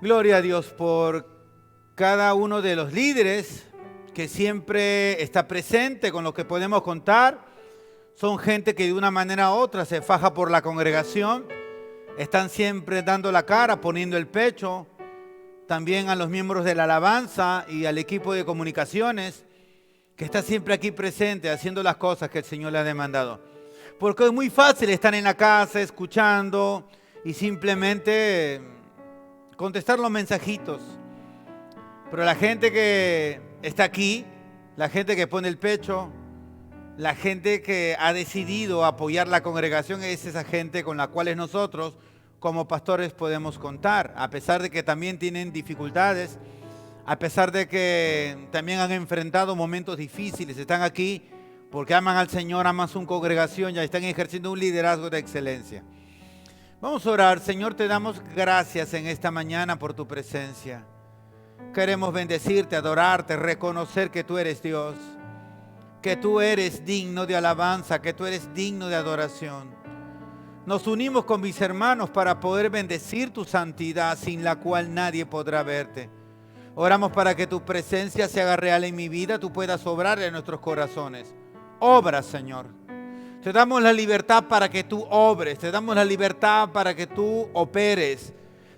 Gloria a Dios por cada uno de los líderes que siempre está presente, con los que podemos contar. Son gente que de una manera u otra se faja por la congregación. Están siempre dando la cara, poniendo el pecho. También a los miembros de la alabanza y al equipo de comunicaciones que está siempre aquí presente haciendo las cosas que el Señor le ha demandado. Porque es muy fácil estar en la casa escuchando y simplemente contestar los mensajitos. Pero la gente que está aquí, la gente que pone el pecho, la gente que ha decidido apoyar la congregación, es esa gente con la cual nosotros como pastores podemos contar, a pesar de que también tienen dificultades, a pesar de que también han enfrentado momentos difíciles. Están aquí porque aman al Señor, aman su congregación y están ejerciendo un liderazgo de excelencia. Vamos a orar. Señor, te damos gracias en esta mañana por tu presencia. Queremos bendecirte, adorarte, reconocer que tú eres Dios, que tú eres digno de alabanza, que tú eres digno de adoración. Nos unimos con mis hermanos para poder bendecir tu santidad, sin la cual nadie podrá verte. Oramos para que tu presencia se haga real en mi vida, tú puedas obrar en nuestros corazones. Obra, Señor. Te damos la libertad para que tú obres, te damos la libertad para que tú operes.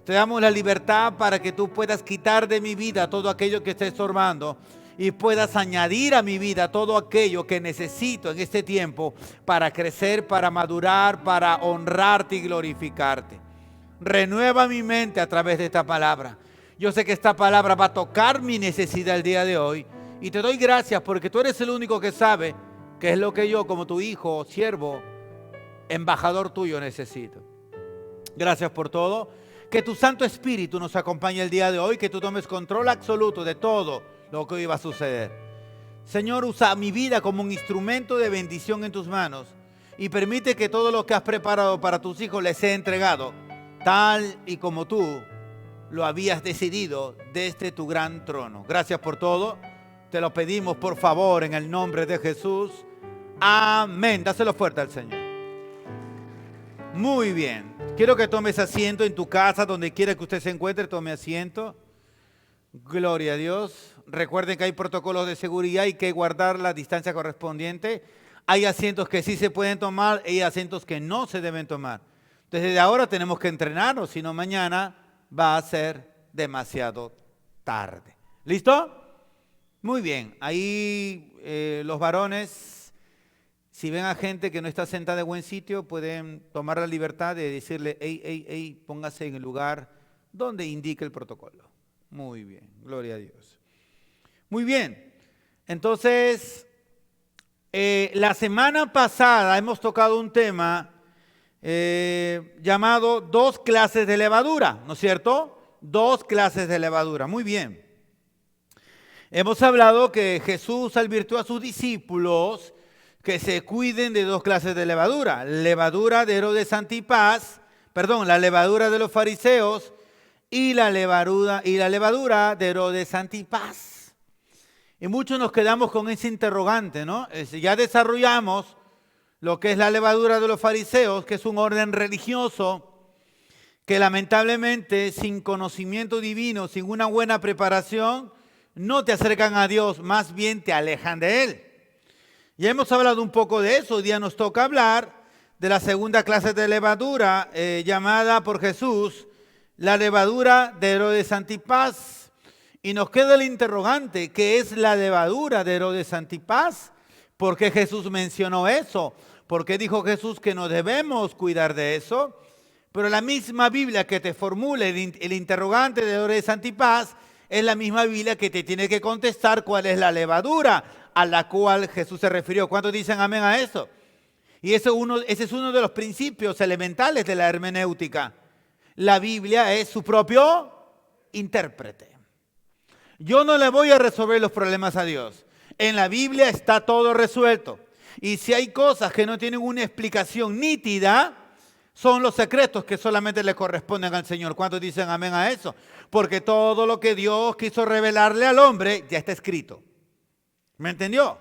Te damos la libertad para que tú puedas quitar de mi vida todo aquello que esté estorbando y puedas añadir a mi vida todo aquello que necesito en este tiempo para crecer, para madurar, para honrarte y glorificarte. Renueva mi mente a través de esta palabra. Yo sé que esta palabra va a tocar mi necesidad el día de hoy y te doy gracias porque tú eres el único que sabe qué es lo que yo, como tu hijo, siervo, embajador tuyo, necesito. Gracias por todo. Que tu Santo Espíritu nos acompañe el día de hoy, que tú tomes control absoluto de todo lo que hoy va a suceder. Señor, usa mi vida como un instrumento de bendición en tus manos y permite que todo lo que has preparado para tus hijos les sea entregado, tal y como tú lo habías decidido desde tu gran trono. Gracias por todo. Te lo pedimos, por favor, en el nombre de Jesús. Amén. Dáselo fuerte al Señor. Muy bien. Quiero que tomes asiento en tu casa, donde quiera que usted se encuentre, tome asiento. Gloria a Dios. Recuerden que hay protocolos de seguridad, hay que guardar la distancia correspondiente. Hay asientos que sí se pueden tomar y hay asientos que no se deben tomar. Desde ahora tenemos que entrenarnos, si no mañana va a ser demasiado tarde. ¿Listo? Muy bien. Ahí los varones, si ven a gente que no está sentada en buen sitio, pueden tomar la libertad de decirle, hey, póngase en el lugar donde indique el protocolo. Muy bien, gloria a Dios. Muy bien, entonces, la semana pasada hemos tocado un tema llamado 2 clases de levadura, ¿no es cierto? 2 clases de levadura, muy bien. Hemos hablado que Jesús advirtió a sus discípulos que se cuiden de 2 clases de levadura. Levadura de Herodes Antipas, la levadura de los fariseos y la levadura de Herodes Antipas. Y muchos nos quedamos con ese interrogante, ¿no? Ya desarrollamos lo que es la levadura de los fariseos, que es un orden religioso que lamentablemente sin conocimiento divino, sin una buena preparación, no te acercan a Dios, más bien te alejan de Él. Ya hemos hablado un poco de eso. Hoy día nos toca hablar de la segunda clase de levadura llamada por Jesús la levadura de Herodes Antipas. Y nos queda el interrogante, ¿qué es la levadura de Herodes Antipas? ¿Por qué Jesús mencionó eso? ¿Por qué dijo Jesús que no debemos cuidar de eso? Pero la misma Biblia que te formula el interrogante de Herodes Antipas es la misma Biblia que te tiene que contestar cuál es la levadura a la cual Jesús se refirió. ¿Cuántos dicen amén a eso? Y ese es uno de los principios elementales de la hermenéutica. La Biblia es su propio intérprete. Yo no le voy a resolver los problemas a Dios. En la Biblia está todo resuelto. Y si hay cosas que no tienen una explicación nítida, son los secretos que solamente le corresponden al Señor. ¿Cuántos dicen amén a eso? Porque todo lo que Dios quiso revelarle al hombre ya está escrito. ¿Me entendió?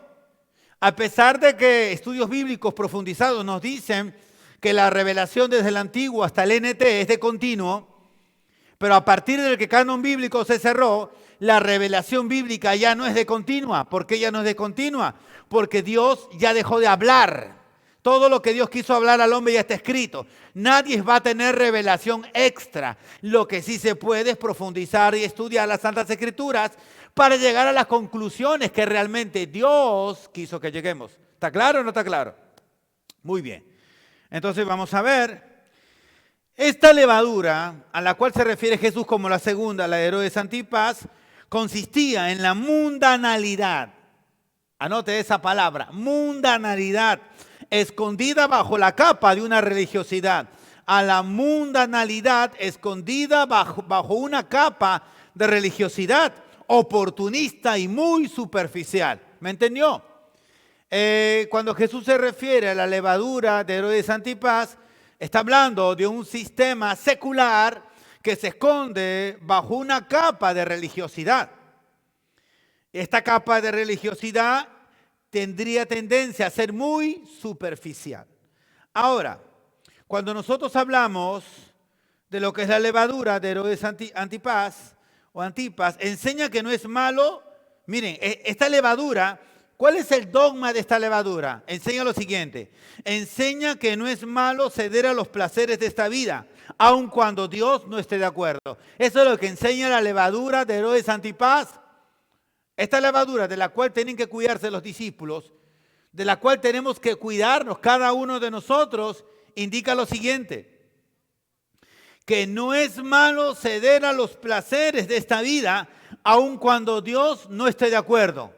A pesar de que estudios bíblicos profundizados nos dicen que la revelación desde el Antiguo hasta el NT es de continuo, Pero a partir del que el canon bíblico se cerró, la revelación bíblica ya no es de continua. ¿Por qué ya no es de continua? Porque Dios ya dejó de hablar. Todo lo que Dios quiso hablar al hombre ya está escrito. Nadie va a tener revelación extra. Lo que sí se puede es profundizar y estudiar las Santas Escrituras para llegar a las conclusiones que realmente Dios quiso que lleguemos. ¿Está claro o no está claro? Muy bien. Entonces vamos a ver. Esta levadura, a la cual se refiere Jesús como la segunda, la de Herodes Antipas, consistía en la mundanalidad. Anote esa palabra, mundanalidad, escondida bajo la capa de una religiosidad. A la mundanalidad escondida bajo una capa de religiosidad, oportunista y muy superficial. ¿Me entendió? Cuando Jesús se refiere a la levadura de Herodes Antipas, está hablando de un sistema secular que se esconde bajo una capa de religiosidad. Esta capa de religiosidad tendría tendencia a ser muy superficial. Ahora, cuando nosotros hablamos de lo que es la levadura de Herodes Antipas, enseña que no es malo. Miren, esta levadura, ¿cuál es el dogma de esta levadura? Enseña lo siguiente: enseña que no es malo ceder a los placeres de esta vida, aun cuando Dios no esté de acuerdo. Eso es lo que enseña la levadura de Herodes Antipas. Esta levadura de la cual tienen que cuidarse los discípulos, de la cual tenemos que cuidarnos cada uno de nosotros, indica lo siguiente: que no es malo ceder a los placeres de esta vida, aun cuando Dios no esté de acuerdo.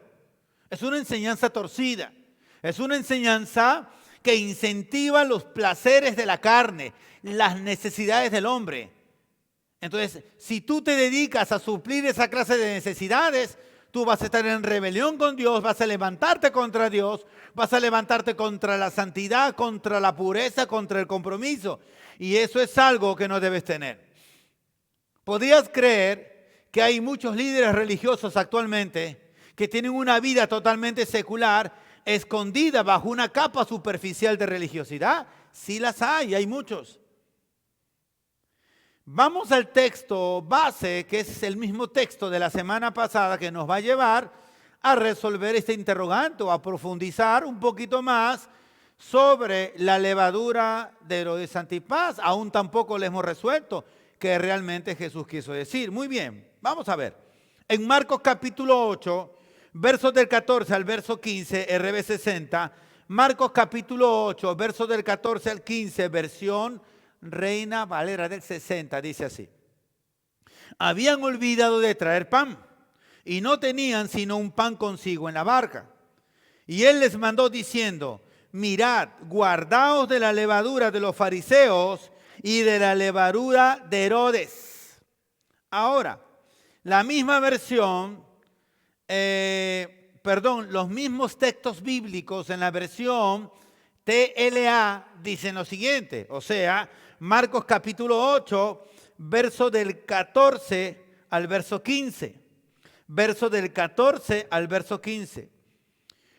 Es una enseñanza torcida, es una enseñanza que incentiva los placeres de la carne, las necesidades del hombre. Entonces, si tú te dedicas a suplir esa clase de necesidades, tú vas a estar en rebelión con Dios, vas a levantarte contra Dios, vas a levantarte contra la santidad, contra la pureza, contra el compromiso. Y eso es algo que no debes tener. ¿Podrías creer que hay muchos líderes religiosos actualmente que tienen una vida totalmente secular, escondida bajo una capa superficial de religiosidad? Sí las hay muchos. Vamos al texto base, que es el mismo texto de la semana pasada, que nos va a llevar a resolver este interrogante o a profundizar un poquito más sobre la levadura de Herodes Antipas. Aún tampoco le hemos resuelto qué realmente Jesús quiso decir. Muy bien, vamos a ver. En Marcos capítulo 8, versos del 14 al verso 15, RB 60. Marcos capítulo 8, versos del 14 al 15, versión Reina Valera del 60, dice así: habían olvidado de traer pan y no tenían sino un pan consigo en la barca. Y él les mandó diciendo: mirad, guardaos de la levadura de los fariseos y de la levadura de Herodes. Ahora, la misma versión, los mismos textos bíblicos en la versión TLA dicen lo siguiente, o sea, Marcos capítulo 8, verso del 14 al verso 15. Verso del 14 al verso 15.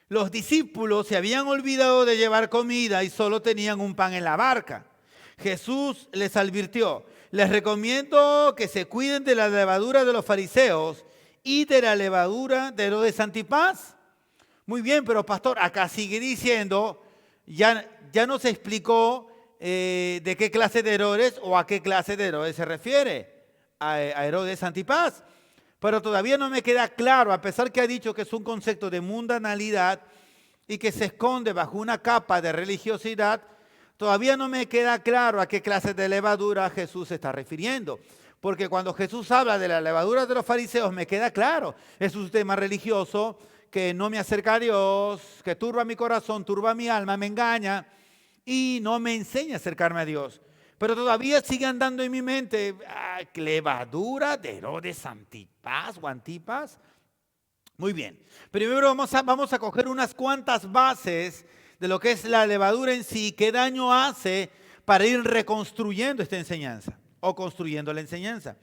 Los discípulos se habían olvidado de llevar comida y solo tenían un pan en la barca. Jesús les advirtió: les recomiendo que se cuiden de la levadura de los fariseos y de la levadura de Herodes Antipas. Muy bien, pero pastor, acá sigue diciendo, ya no se explicó de qué clase de Herodes o a qué clase de Herodes se refiere, a Herodes Antipas. Pero todavía no me queda claro, a pesar que ha dicho que es un concepto de mundanalidad y que se esconde bajo una capa de religiosidad, todavía no me queda claro a qué clase de levadura Jesús se está refiriendo. Porque cuando Jesús habla de la levadura de los fariseos, me queda claro, es un tema religioso que no me acerca a Dios, que turba mi corazón, turba mi alma, me engaña y no me enseña a acercarme a Dios. Pero todavía sigue andando en mi mente, levadura de Herodes Antipas o Antipas. Muy bien, primero vamos a coger unas cuantas bases de lo que es la levadura en sí, qué daño hace para ir reconstruyendo esta enseñanza o construyendo la enseñanza.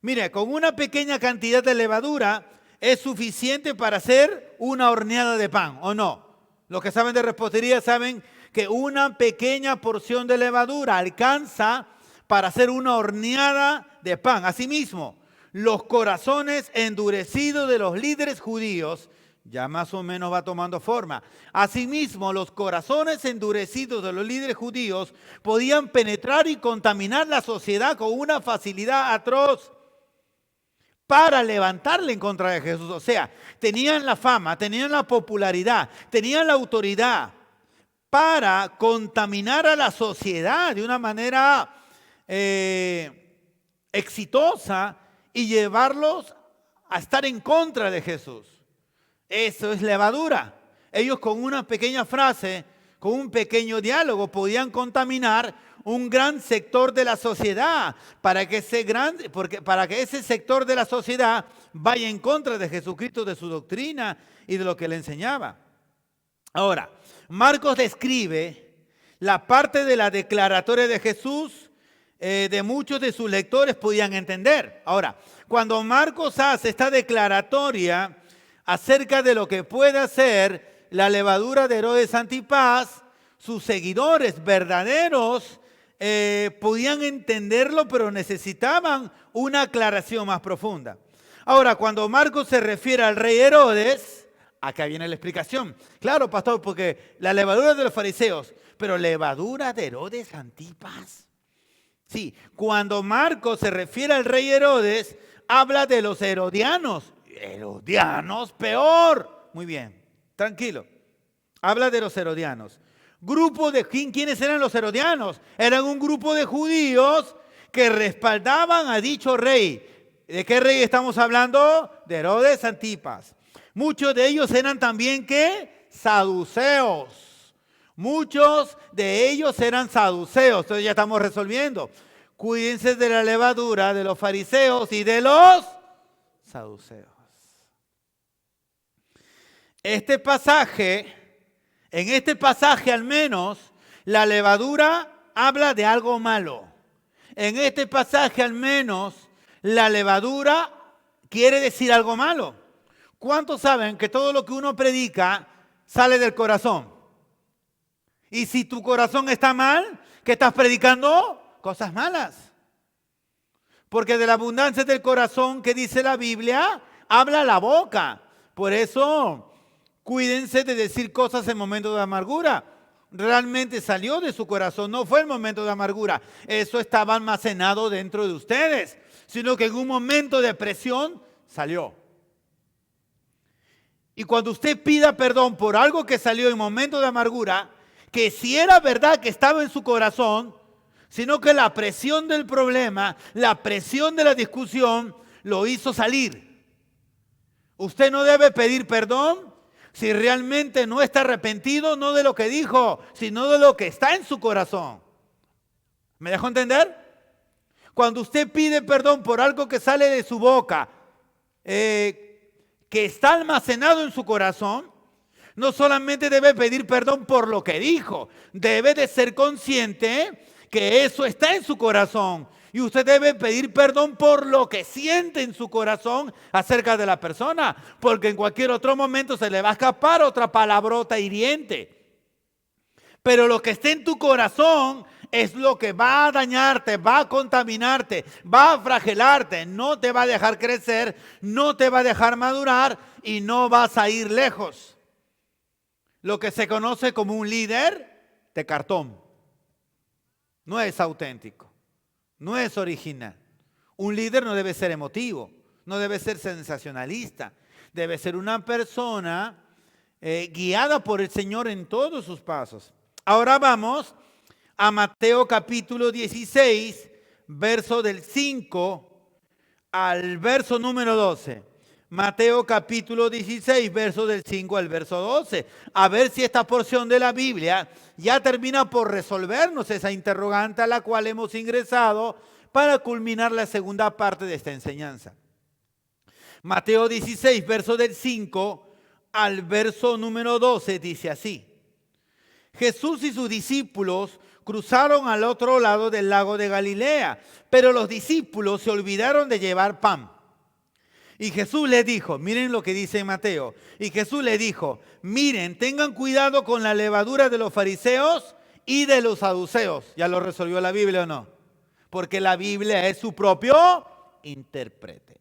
Mire, con una pequeña cantidad de levadura es suficiente para hacer una horneada de pan, ¿o no? Los que saben de repostería saben que una pequeña porción de levadura alcanza para hacer una horneada de pan. Asimismo, los corazones endurecidos de los líderes judíos, ya más o menos va tomando forma. Asimismo, los corazones endurecidos de los líderes judíos podían penetrar y contaminar la sociedad con una facilidad atroz para levantarle en contra de Jesús. O sea, tenían la fama, tenían la popularidad, tenían la autoridad para contaminar a la sociedad de una manera exitosa y llevarlos a estar en contra de Jesús. Eso es levadura. Ellos con una pequeña frase, con un pequeño diálogo, podían contaminar un gran sector de la sociedad para que ese sector de la sociedad vaya en contra de Jesucristo, de su doctrina y de lo que le enseñaba. Ahora, Marcos describe la parte de la declaratoria de Jesús de muchos de sus lectores podían entender. Ahora, cuando Marcos hace esta declaratoria acerca de lo que puede hacer la levadura de Herodes Antipas, sus seguidores verdaderos podían entenderlo, pero necesitaban una aclaración más profunda. Ahora, cuando Marcos se refiere al rey Herodes, acá viene la explicación. Claro, pastor, porque la levadura de los fariseos, pero levadura de Herodes Antipas. Sí, cuando Marcos se refiere al rey Herodes, habla de los herodianos. Herodianos, peor. Muy bien, tranquilo. Habla de los herodianos. ¿Quiénes eran los herodianos? Eran un grupo de judíos que respaldaban a dicho rey. ¿De qué rey estamos hablando? De Herodes Antipas. Muchos de ellos eran también, ¿qué? Saduceos. Muchos de ellos eran saduceos. Entonces ya estamos resolviendo. Cuídense de la levadura de los fariseos y de los saduceos. En este pasaje al menos, la levadura habla de algo malo. En este pasaje al menos, la levadura quiere decir algo malo. ¿Cuántos saben que todo lo que uno predica sale del corazón? Y si tu corazón está mal, ¿qué estás predicando? Cosas malas. Porque de la abundancia del corazón, que dice la Biblia, habla la boca. Por eso, cuídense de decir cosas en momentos de amargura. Realmente salió de su corazón, no fue el momento de amargura. Eso estaba almacenado dentro de ustedes, sino que en un momento de presión salió. Y cuando usted pida perdón por algo que salió en momento de amargura, que si era verdad que estaba en su corazón, sino que la presión del problema, la presión de la discusión, lo hizo salir. Usted no debe pedir perdón si realmente no está arrepentido, no de lo que dijo, sino de lo que está en su corazón. ¿Me dejó entender? Cuando usted pide perdón por algo que sale de su boca, que está almacenado en su corazón, no solamente debe pedir perdón por lo que dijo, debe de ser consciente que eso está en su corazón. Y usted debe pedir perdón por lo que siente en su corazón acerca de la persona, porque en cualquier otro momento se le va a escapar otra palabrota hiriente. Pero lo que esté en tu corazón es lo que va a dañarte, va a contaminarte, va a fragelarte, no te va a dejar crecer, no te va a dejar madurar y no vas a ir lejos. Lo que se conoce como un líder de cartón. No es auténtico, no es original. Un líder no debe ser emotivo, no debe ser sensacionalista. Debe ser una persona guiada por el Señor en todos sus pasos. Ahora vamos a Mateo capítulo 16, verso del 5 al verso número 12. Mateo capítulo 16, verso del 5 al verso 12. A ver si esta porción de la Biblia ya termina por resolvernos esa interrogante a la cual hemos ingresado para culminar la segunda parte de esta enseñanza. Mateo 16, verso del 5 al verso número 12 dice así. Jesús y sus discípulos cruzaron al otro lado del lago de Galilea, pero los discípulos se olvidaron de llevar pan. Y Jesús les dijo, miren lo que dice Mateo, y Jesús les dijo, miren, tengan cuidado con la levadura de los fariseos y de los saduceos. ¿Ya lo resolvió la Biblia o no? porque la Biblia es su propio intérprete.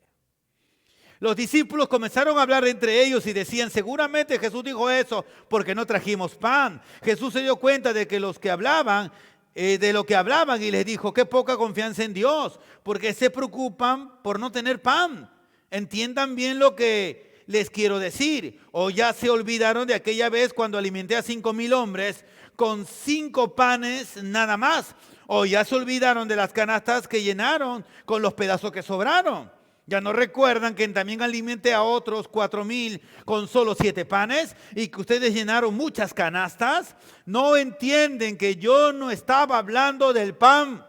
Los discípulos comenzaron a hablar entre ellos y decían, seguramente Jesús dijo eso porque no trajimos pan. Jesús se dio cuenta de que los que hablaban, de lo que hablaban, y les dijo, qué poca confianza en Dios, porque se preocupan por no tener pan. Entiendan bien lo que les quiero decir. O ya se olvidaron de aquella vez cuando alimenté a 5,000 hombres con 5 panes nada más. O ya se olvidaron de las canastas que llenaron con los pedazos que sobraron. Ya no recuerdan que también alimenté a otros 4,000 con solo 7 panes y que ustedes llenaron muchas canastas. No entienden que yo no estaba hablando del pan.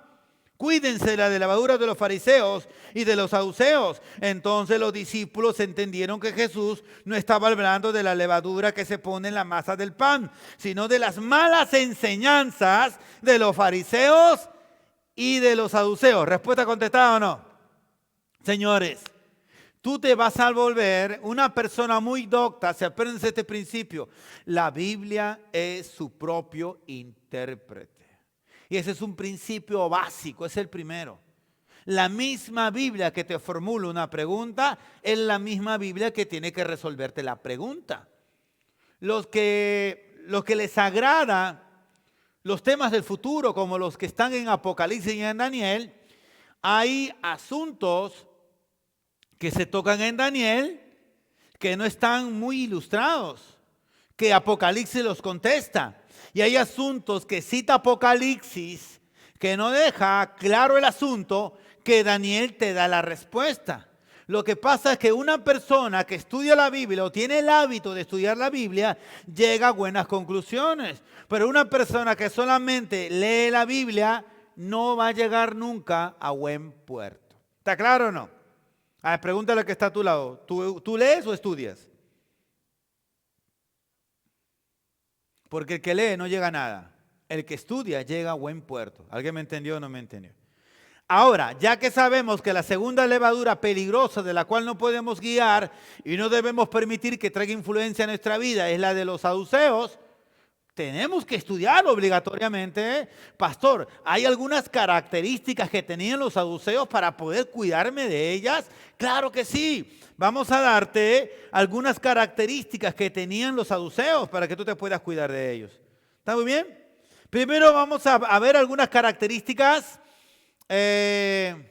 Cuídense de la levadura de los fariseos y de los saduceos. Entonces los discípulos entendieron que Jesús no estaba hablando de la levadura que se pone en la masa del pan, sino de las malas enseñanzas de los fariseos y de los saduceos. ¿Respuesta contestada o no? Señores, tú te vas a volver una persona muy docta si aprendes este principio. La Biblia es su propio intérprete. Y ese es un principio básico, es el primero. La misma Biblia que te formula una pregunta es la misma Biblia que tiene que resolverte la pregunta. Los que les agrada los temas del futuro, como los que están en Apocalipsis y en Daniel, hay asuntos que se tocan en Daniel que no están muy ilustrados, que Apocalipsis los contesta. Y hay asuntos que cita Apocalipsis que no deja claro el asunto, que Daniel te da la respuesta. Lo que pasa es que una persona que estudia la Biblia o tiene el hábito de estudiar la Biblia llega a buenas conclusiones. Pero una persona que solamente lee la Biblia no va a llegar nunca a buen puerto. ¿Está claro o no? A ver, pregúntale al que está a tu lado. ¿Tú lees o estudias? Porque el que lee no llega a nada. El que estudia llega a buen puerto. ¿Alguien me entendió o no me entendió? Ahora, ya que sabemos que la segunda levadura peligrosa de la cual no podemos guiar y no debemos permitir que traiga influencia a nuestra vida es la de los saduceos, tenemos que estudiar obligatoriamente, ¿eh? Pastor, ¿hay algunas características que tenían los saduceos para poder cuidarme de ellas? Claro que sí. Vamos a darte algunas características que tenían los saduceos para que tú te puedas cuidar de ellos. ¿Está muy bien? Primero vamos a ver algunas características que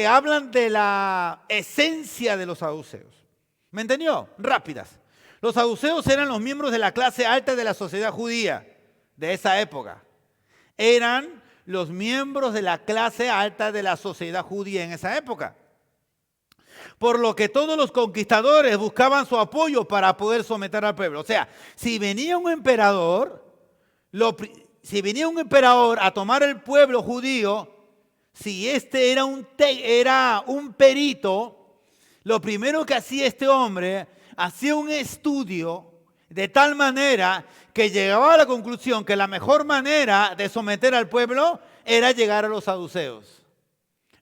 hablan de la esencia de los saduceos. ¿Me entendió? Rápidas. Los saduceos eran los miembros de la clase alta de la sociedad judía de esa época. Eran los miembros de la clase alta de la sociedad judía en esa época. Por lo que todos los conquistadores buscaban su apoyo para poder someter al pueblo. O sea, si venía un emperador a tomar el pueblo judío, si este era un perito, lo primero que hacía este hombre, hacía un estudio de tal manera que llegaba a la conclusión que la mejor manera de someter al pueblo era llegar a los saduceos.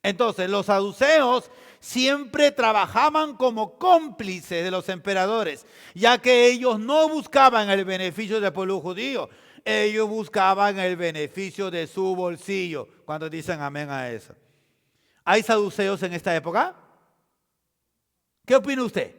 Entonces, los saduceos siempre trabajaban como cómplices de los emperadores, ya que ellos no buscaban el beneficio del pueblo judío, ellos buscaban el beneficio de su bolsillo. ¿Cuántos dicen amén a eso? ¿Hay saduceos en esta época? ¿Qué opina usted?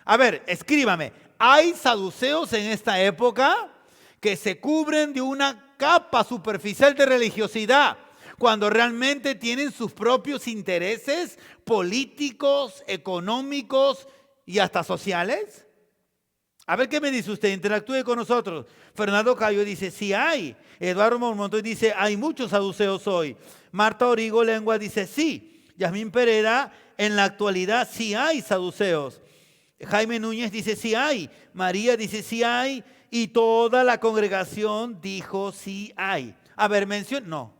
A ver, escríbame. ¿Hay saduceos en esta época que se cubren de una capa superficial de religiosidad cuando realmente tienen sus propios intereses políticos, económicos y hasta sociales? A ver qué me dice usted, interactúe con nosotros. Fernando Cayo dice, sí hay. Eduardo Montoy dice, hay muchos saduceos hoy. Marta Origo Lengua dice, sí. Yasmín Pereira, en la actualidad sí hay saduceos. Jaime Núñez dice, sí hay. María dice, sí hay. Y toda la congregación dijo, sí hay. A ver, no.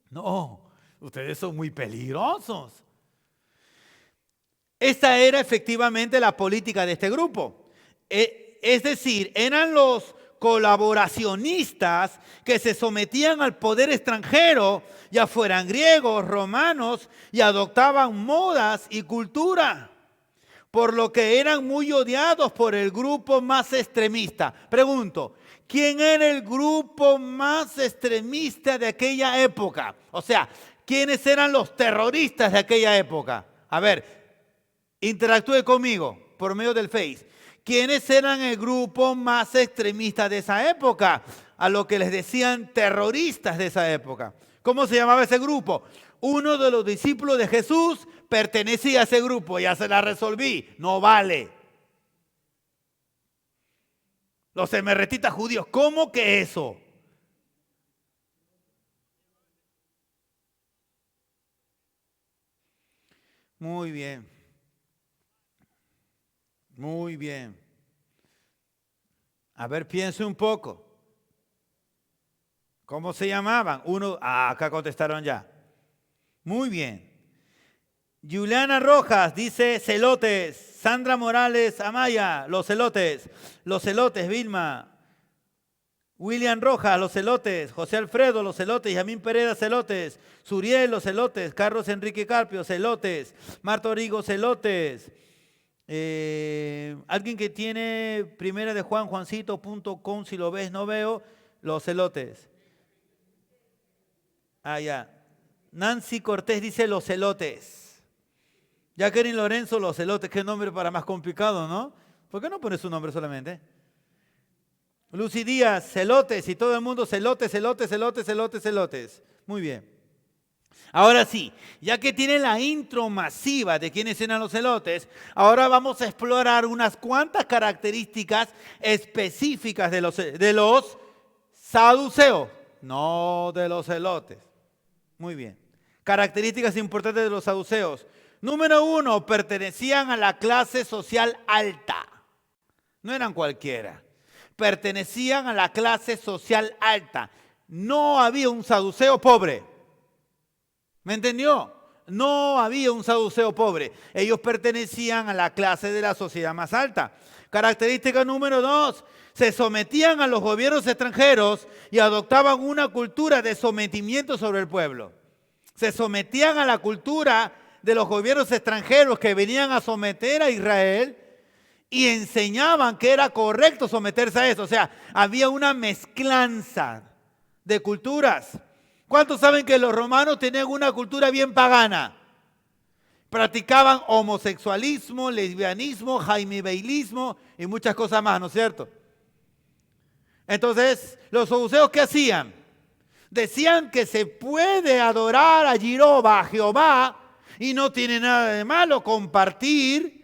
No, ustedes son muy peligrosos. Esta era efectivamente la política de este grupo. Es decir, eran los colaboracionistas que se sometían al poder extranjero, ya fueran griegos, romanos, y adoptaban modas y cultura, por lo que eran muy odiados por el grupo más extremista. Pregunto, ¿Quién era el grupo más extremista de aquella época? O sea, ¿quiénes eran los terroristas de aquella época? A ver, interactúe conmigo por medio del Face. ¿Quiénes eran el grupo más extremista de esa época? A lo que les decían terroristas de esa época. ¿Cómo se llamaba ese grupo? Uno de los discípulos de Jesús pertenecía a ese grupo. Ya se la resolví. No vale. Los emeretitas judíos. ¿Cómo que eso? Muy bien. Muy bien. A ver, piense un poco. ¿Cómo se llamaban? Acá contestaron ya. Muy bien. Juliana Rojas dice celotes. Sandra Morales Amaya, los celotes. Los celotes, Vilma. William Rojas, los celotes. José Alfredo, los celotes. Yamín Pereira, celotes. Suriel, los celotes. Carlos Enrique Carpio, celotes. Marta Origo, celotes. Alguien que tiene primera de Juan, juancito.com, si lo ves, no veo. Los celotes. Ya. Nancy Cortés dice los celotes. Jacqueline Lorenzo, los celotes. Qué nombre para más complicado, ¿no? ¿Por qué no pones su nombre solamente? Lucy Díaz, celotes. Y todo el mundo celotes, celotes, celotes, celotes, celotes. Muy bien. Ahora sí, ya que tiene la intro masiva de quiénes eran los celotes, ahora vamos a explorar unas cuantas características específicas de los saduceos, no de los celotes. Muy bien. Características importantes de los saduceos. Número 1, pertenecían a la clase social alta. No eran cualquiera. Pertenecían a la clase social alta. No había un saduceo pobre. ¿Me entendió? No había un saduceo pobre. Ellos pertenecían a la clase de la sociedad más alta. Característica número 2. Se sometían a los gobiernos extranjeros y adoptaban una cultura de sometimiento sobre el pueblo. Se sometían a la cultura de los gobiernos extranjeros que venían a someter a Israel y enseñaban que era correcto someterse a eso. O sea, había una mezclanza de culturas. ¿Cuántos saben que los romanos tenían una cultura bien pagana? Practicaban homosexualismo, lesbianismo, jaimibeilismo y muchas cosas más, ¿no es cierto? Entonces, los saduceos, ¿qué hacían? Decían que se puede adorar a Jehová, a Jehová, y no tiene nada de malo compartir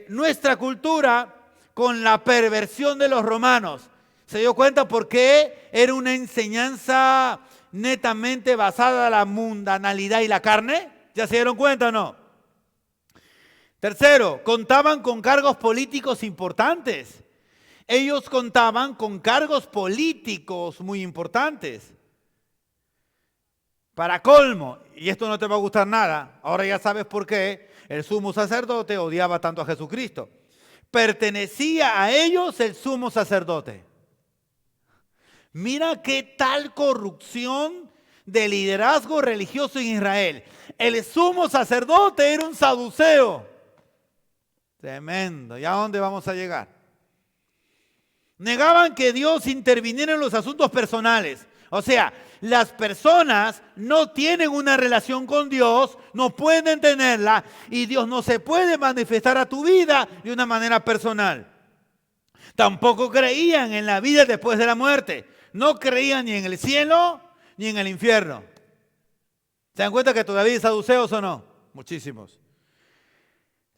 nuestra cultura con la perversión de los romanos. ¿Se dio cuenta por qué era una enseñanza netamente basada en la mundanalidad y la carne? ¿Ya se dieron cuenta o no? Tercero, contaban con cargos políticos importantes. Ellos contaban con cargos políticos muy importantes. Para colmo, y esto no te va a gustar nada, ahora ya sabes por qué el sumo sacerdote odiaba tanto a Jesucristo. Pertenecía a ellos el sumo sacerdote. Mira qué tal corrupción de liderazgo religioso en Israel. El sumo sacerdote era un saduceo. Tremendo. ¿Y a dónde vamos a llegar? Negaban que Dios interviniera en los asuntos personales. O sea, las personas no tienen una relación con Dios, no pueden tenerla y Dios no se puede manifestar a tu vida de una manera personal. Tampoco creían en la vida después de la muerte. No creían ni en el cielo ni en el infierno. ¿Se dan cuenta que todavía hay saduceos o no? Muchísimos.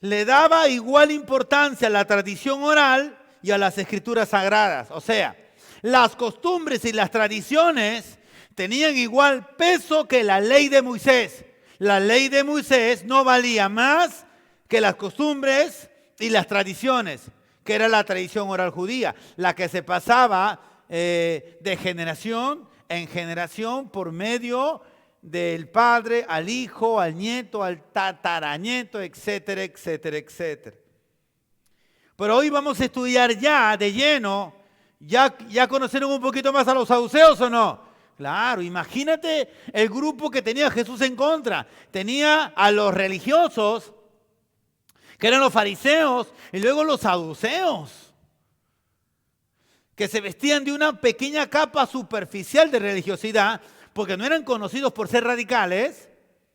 Le daba igual importancia a la tradición oral y a las escrituras sagradas. O sea, las costumbres y las tradiciones tenían igual peso que la ley de Moisés. La ley de Moisés no valía más que las costumbres y las tradiciones, que era la tradición oral judía, la que se pasaba de generación en generación por medio del padre al hijo, al nieto, al tataranieto, etcétera, etcétera, etcétera. Pero hoy vamos a estudiar ya de lleno, ya conocieron un poquito más a los saduceos o no. Claro, imagínate el grupo que tenía Jesús en contra. Tenía a los religiosos, que eran los fariseos, y luego los saduceos, que se vestían de una pequeña capa superficial de religiosidad, porque no eran conocidos por ser radicales,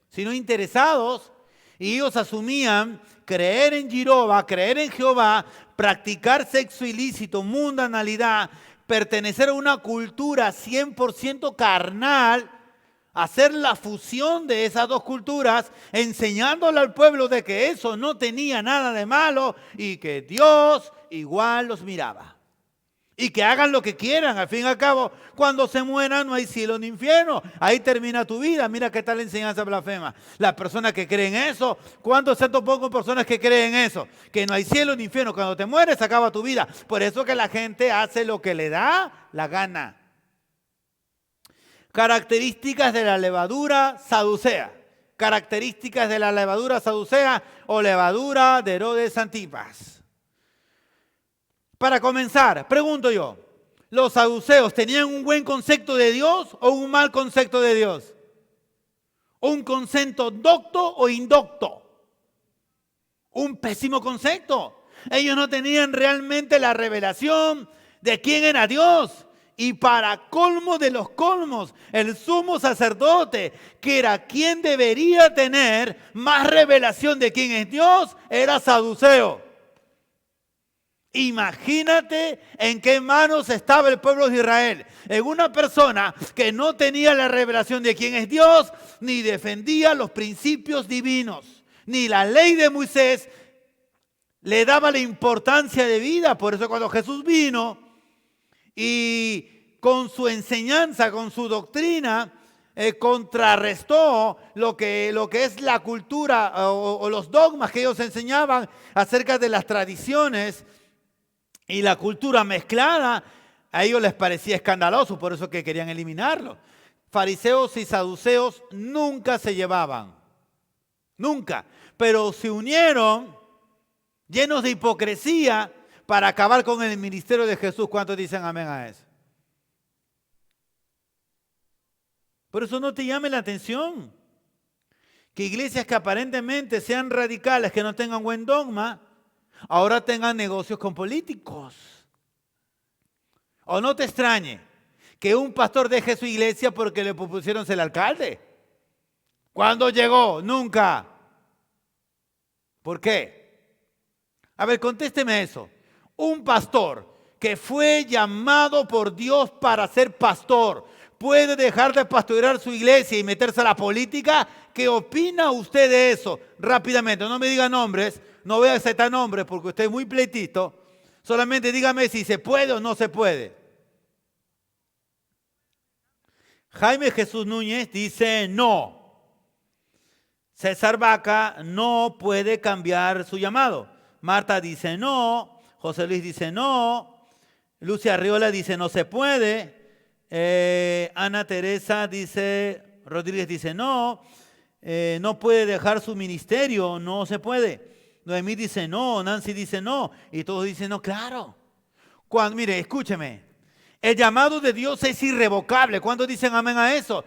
sino interesados, y ellos asumían creer en Jehová, creer en Jehová, practicar sexo ilícito, mundanalidad, pertenecer a una cultura 100% carnal, hacer la fusión de esas dos culturas, enseñándole al pueblo de que eso no tenía nada de malo y que Dios igual los miraba. Y que hagan lo que quieran, al fin y al cabo, cuando se mueran no hay cielo ni infierno. Ahí termina tu vida. Mira qué tal enseñanza blasfema. Las personas que creen eso, ¿cuántos se topó con personas que creen eso? Que no hay cielo ni infierno. Cuando te mueres acaba tu vida. Por eso que la gente hace lo que le da la gana. Características de la levadura saducea. Características de la levadura saducea o levadura de Herodes Antipas. Para comenzar, pregunto yo, ¿los saduceos tenían un buen concepto de Dios o un mal concepto de Dios? ¿Un concepto docto o indocto? Un pésimo concepto. Ellos no tenían realmente la revelación de quién era Dios. Y para colmo de los colmos, el sumo sacerdote, que era quien debería tener más revelación de quién es Dios, era saduceo. Imagínate en qué manos estaba el pueblo de Israel. En una persona que no tenía la revelación de quién es Dios, ni defendía los principios divinos, ni la ley de Moisés le daba la importancia de vida. Por eso cuando Jesús vino y con su enseñanza, con su doctrina, contrarrestó lo que es la cultura o los dogmas que ellos enseñaban acerca de las tradiciones y la cultura mezclada, a ellos les parecía escandaloso, por eso que querían eliminarlo. Fariseos y saduceos nunca se llevaban, nunca, pero se unieron llenos de hipocresía para acabar con el ministerio de Jesús. ¿Cuántos dicen amén a eso? Por eso no te llame la atención que iglesias que aparentemente sean radicales, que no tengan buen dogma, ahora tengan negocios con políticos. O no te extrañe que un pastor deje su iglesia porque le propusieron ser alcalde. ¿Cuándo llegó? Nunca. ¿Por qué? A ver, contésteme eso. Un pastor que fue llamado por Dios para ser pastor, ¿puede dejar de pastorear su iglesia y meterse a la política? ¿Qué opina usted de eso? Rápidamente, no me diga nombres. No voy a aceptar nombres porque usted es muy pleitito. Solamente dígame si se puede o no se puede. Jaime Jesús Núñez dice no. César Vaca no puede cambiar su llamado. Marta dice no. José Luis dice no. Lucia Arriola dice no se puede. Ana Teresa Rodríguez dice no. No puede dejar su ministerio, no se puede. Noemí dice no, Nancy dice no, y todos dicen no, claro. Mire, escúcheme, el llamado de Dios es irrevocable. ¿Cuántos dicen amén a eso?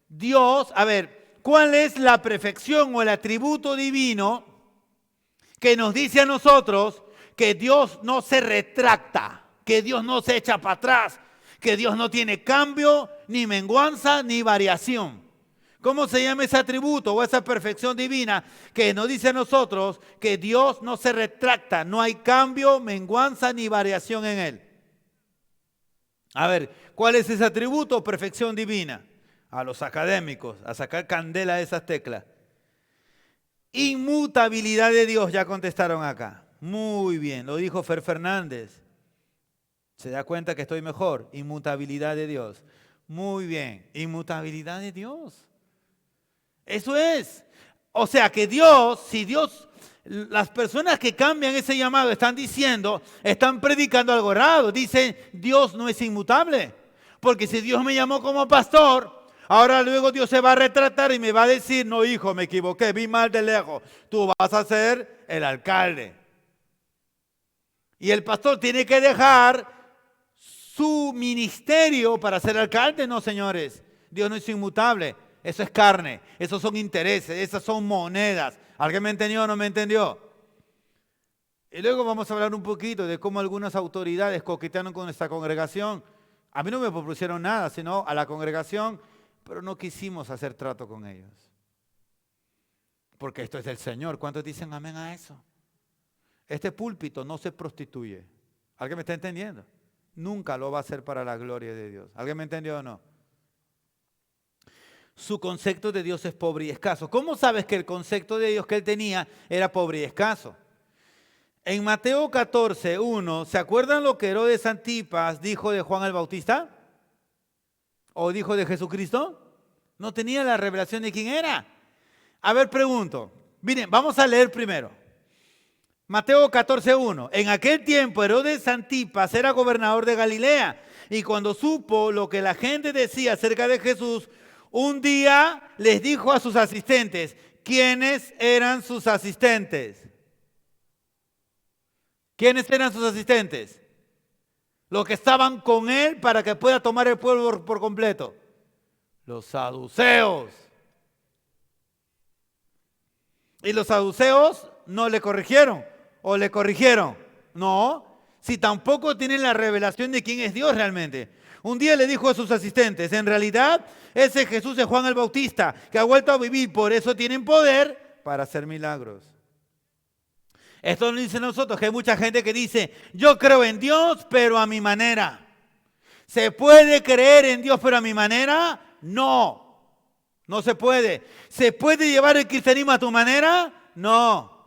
Dios, a ver, ¿cuál es la perfección o el atributo divino que nos dice a nosotros que Dios no se retracta, que Dios no se echa para atrás, que Dios no tiene cambio, ni menguanza, ni variación? ¿Cómo se llama ese atributo o esa perfección divina que nos dice a nosotros que Dios no se retracta, no hay cambio, menguanza ni variación en Él? A ver, ¿cuál es ese atributo o perfección divina? A los académicos, a sacar candela de esas teclas. Inmutabilidad de Dios, ya contestaron acá. Muy bien, lo dijo Fer Fernández. ¿Se da cuenta que estoy mejor? Inmutabilidad de Dios. Muy bien, inmutabilidad de Dios. Eso es. O sea que Dios, si Dios, las personas que cambian ese llamado están diciendo, están predicando algo raro. Dicen, Dios no es inmutable. Porque si Dios me llamó como pastor, ahora luego Dios se va a retratar y me va a decir, no hijo, me equivoqué, vi mal de lejos. Tú vas a ser el alcalde. Y el pastor tiene que dejar su ministerio para ser alcalde. No, señores, Dios no es inmutable. Eso es carne, esos son intereses, esas son monedas. ¿Alguien me entendió o no me entendió? Y luego vamos a hablar un poquito de cómo algunas autoridades coquetearon con esta congregación. A mí no me propusieron nada, sino a la congregación, pero no quisimos hacer trato con ellos. Porque esto es del Señor. ¿Cuántos dicen amén a eso? Este púlpito no se prostituye. ¿Alguien me está entendiendo? Nunca lo va a hacer para la gloria de Dios. ¿Alguien me entendió o no? Su concepto de Dios es pobre y escaso. ¿Cómo sabes que el concepto de Dios que él tenía era pobre y escaso? En Mateo 14:1, ¿se acuerdan lo que Herodes Antipas dijo de Juan el Bautista? ¿O dijo de Jesucristo? No tenía la revelación de quién era. A ver, pregunto. Miren, vamos a leer primero. Mateo 14:1. En aquel tiempo Herodes Antipas era gobernador de Galilea, y cuando supo lo que la gente decía acerca de Jesús, un día les dijo a sus asistentes. ¿Quiénes eran sus asistentes? ¿Quiénes eran sus asistentes? Los que estaban con él para que pueda tomar el pueblo por completo. Los saduceos. Y los saduceos no le corrigieron. ¿O le corrigieron? No. Si tampoco tienen la revelación de quién es Dios realmente. Un día le dijo a sus asistentes, en realidad ese Jesús es Juan el Bautista, que ha vuelto a vivir, por eso tienen poder para hacer milagros. Esto nos dice nosotros que hay mucha gente que dice, yo creo en Dios, pero a mi manera. ¿Se puede creer en Dios, pero a mi manera? No, no se puede. ¿Se puede llevar el cristianismo a tu manera? No.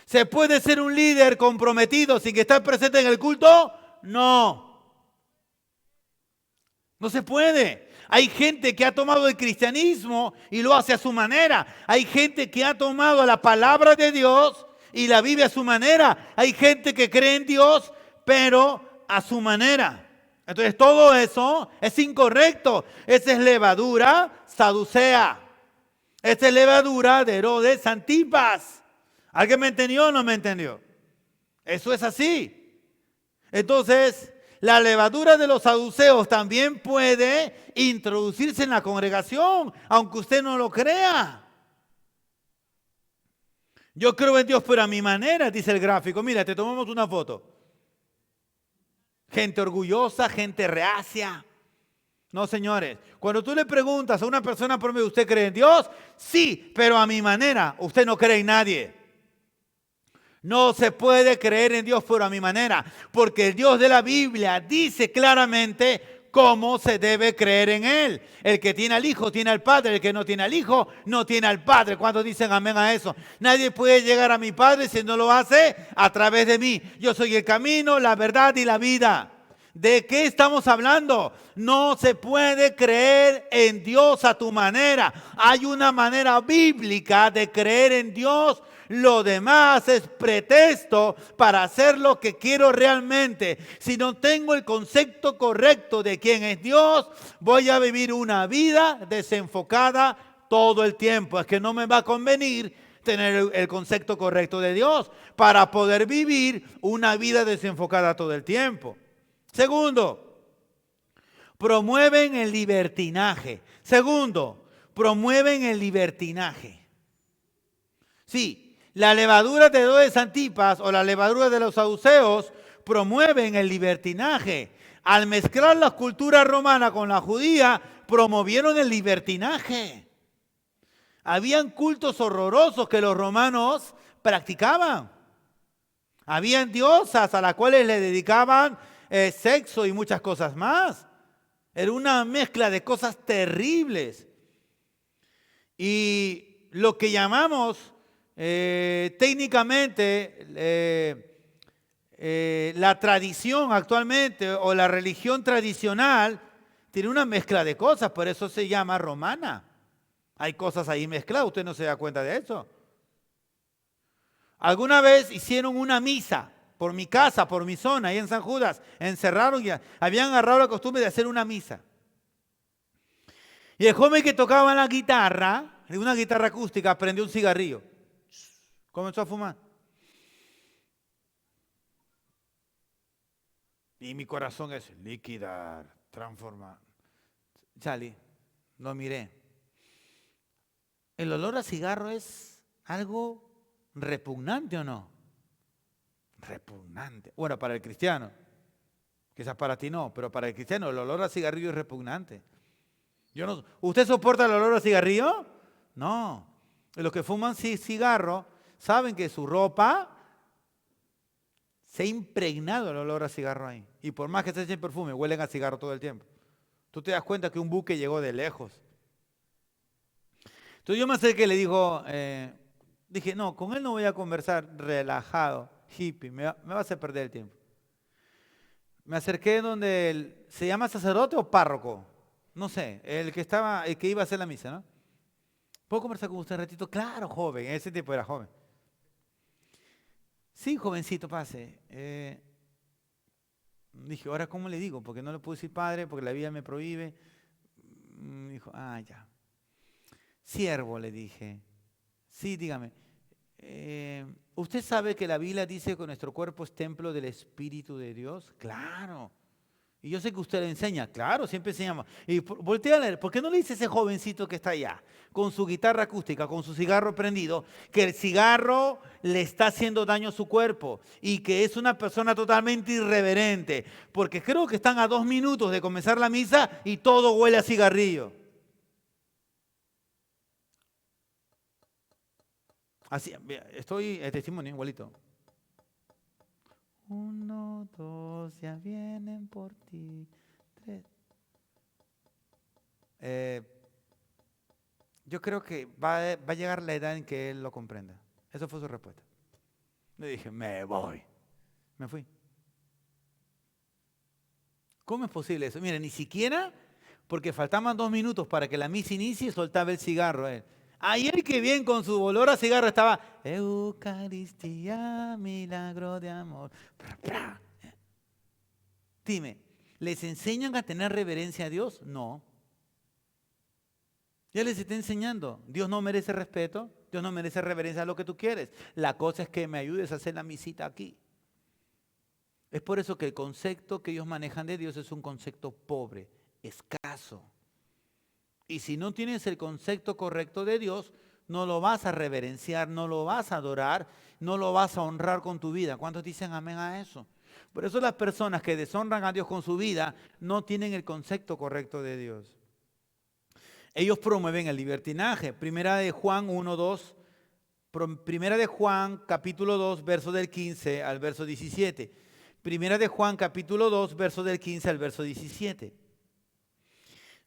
¿Se puede ser un líder comprometido sin que estar presente en el culto? No. No se puede. Hay gente que ha tomado el cristianismo y lo hace a su manera. Hay gente que ha tomado la palabra de Dios y la vive a su manera. Hay gente que cree en Dios, pero a su manera. Entonces todo eso es incorrecto. Esa es levadura saducea. Esa es levadura de Herodes Antipas. ¿Alguien me entendió o no me entendió? Eso es así. Entonces, la levadura de los saduceos también puede introducirse en la congregación, aunque usted no lo crea. Yo creo en Dios, pero a mi manera, dice el gráfico. Mira, te tomamos una foto. Gente orgullosa, gente reacia. No, señores. Cuando tú le preguntas a una persona por medio, ¿usted cree en Dios? Sí, pero a mi manera. Usted no cree en nadie. No se puede creer en Dios, pero a mi manera. Porque el Dios de la Biblia dice claramente cómo se debe creer en Él. El que tiene al Hijo tiene al Padre. El que no tiene al Hijo no tiene al Padre. ¿Cuántos dicen amén a eso? Nadie puede llegar a mi Padre si no lo hace a través de mí. Yo soy el camino, la verdad y la vida. ¿De qué estamos hablando? No se puede creer en Dios a tu manera. Hay una manera bíblica de creer en Dios. Lo demás es pretexto para hacer lo que quiero realmente. Si no tengo el concepto correcto de quién es Dios, voy a vivir una vida desenfocada todo el tiempo. Es que no me va a convenir tener el concepto correcto de Dios para poder vivir una vida desenfocada todo el tiempo. Segundo, promueven el libertinaje. Segundo, promueven el libertinaje. Sí. La levadura de Herodes Antipas o la levadura de los saduceos promueven el libertinaje. Al mezclar la cultura romana con la judía, promovieron el libertinaje. Habían cultos horrorosos que los romanos practicaban. Habían diosas a las cuales le dedicaban sexo y muchas cosas más. Era una mezcla de cosas terribles. Y lo que llamamos técnicamente la tradición actualmente o la religión tradicional tiene una mezcla de cosas, por eso se llama romana. Hay cosas ahí mezcladas, usted no se da cuenta de eso. Alguna vez hicieron una misa por mi casa, por mi zona, ahí en San Judas, encerraron y habían agarrado la costumbre de hacer una misa. Y el joven que tocaba la guitarra, una guitarra acústica, prendió un cigarrillo. Comenzó a fumar. Y mi corazón es liquidar, transformar. Salí, lo miré. ¿El olor a cigarro es algo repugnante o no? Repugnante. Bueno, para el cristiano. Quizás para ti no, pero para el cristiano el olor a cigarrillo es repugnante. ¿Usted soporta el olor a cigarrillo? No. Los que fuman cigarro saben que su ropa se ha impregnado el olor a cigarro ahí. Y por más que se echen perfume, huelen a cigarro todo el tiempo. Tú te das cuenta que un buque llegó de lejos. Entonces yo me acerqué y le dije, no, con él no voy a conversar relajado, hippie, me va a hacer perder el tiempo. Me acerqué donde ¿se llama sacerdote o párroco? No sé, el que iba a hacer la misa, ¿no? ¿Puedo conversar con usted un ratito? Claro, joven, ese tipo era joven. Sí, jovencito, pase. Dije, ¿ahora cómo le digo? Porque no le puedo decir padre, porque la Biblia me prohíbe. Dijo, ya. Siervo, le dije. Sí, dígame. ¿Usted sabe que la Biblia dice que nuestro cuerpo es templo del Espíritu de Dios? Claro. Y yo sé que usted le enseña. Claro, siempre enseñamos. Y voltea a leer. ¿Por qué no le dice a ese jovencito que está allá, con su guitarra acústica, con su cigarro prendido, que el cigarro le está haciendo daño a su cuerpo y que es una persona totalmente irreverente? Porque creo que están a 2 minutos de comenzar la misa y todo huele a cigarrillo. Así, estoy el testimonio igualito. 1, 2, ya vienen por ti. 3. Yo creo que va a llegar la edad en que él lo comprenda. Esa fue su respuesta. Le dije, me voy. Me fui. ¿Cómo es posible eso? Mire, ni siquiera, porque faltaban 2 minutos para que la misa inicie, soltaba el cigarro él. Ayer que bien con su olor a cigarro estaba, Eucaristía, milagro de amor. Dime, ¿les enseñan a tener reverencia a Dios? No. Ya les está enseñando. Dios no merece respeto, Dios no merece reverencia a lo que tú quieres. La cosa es que me ayudes a hacer la misita aquí. Es por eso que el concepto que ellos manejan de Dios es un concepto pobre, escaso. Y si no tienes el concepto correcto de Dios, no lo vas a reverenciar, no lo vas a adorar, no lo vas a honrar con tu vida. ¿Cuántos dicen amén a eso? Por eso las personas que deshonran a Dios con su vida no tienen el concepto correcto de Dios. Ellos promueven el libertinaje. Primera de Juan 1:2, Primera de Juan capítulo 2, verso del 15 al verso 17. Primera de Juan capítulo 2, verso del 15 al verso 17.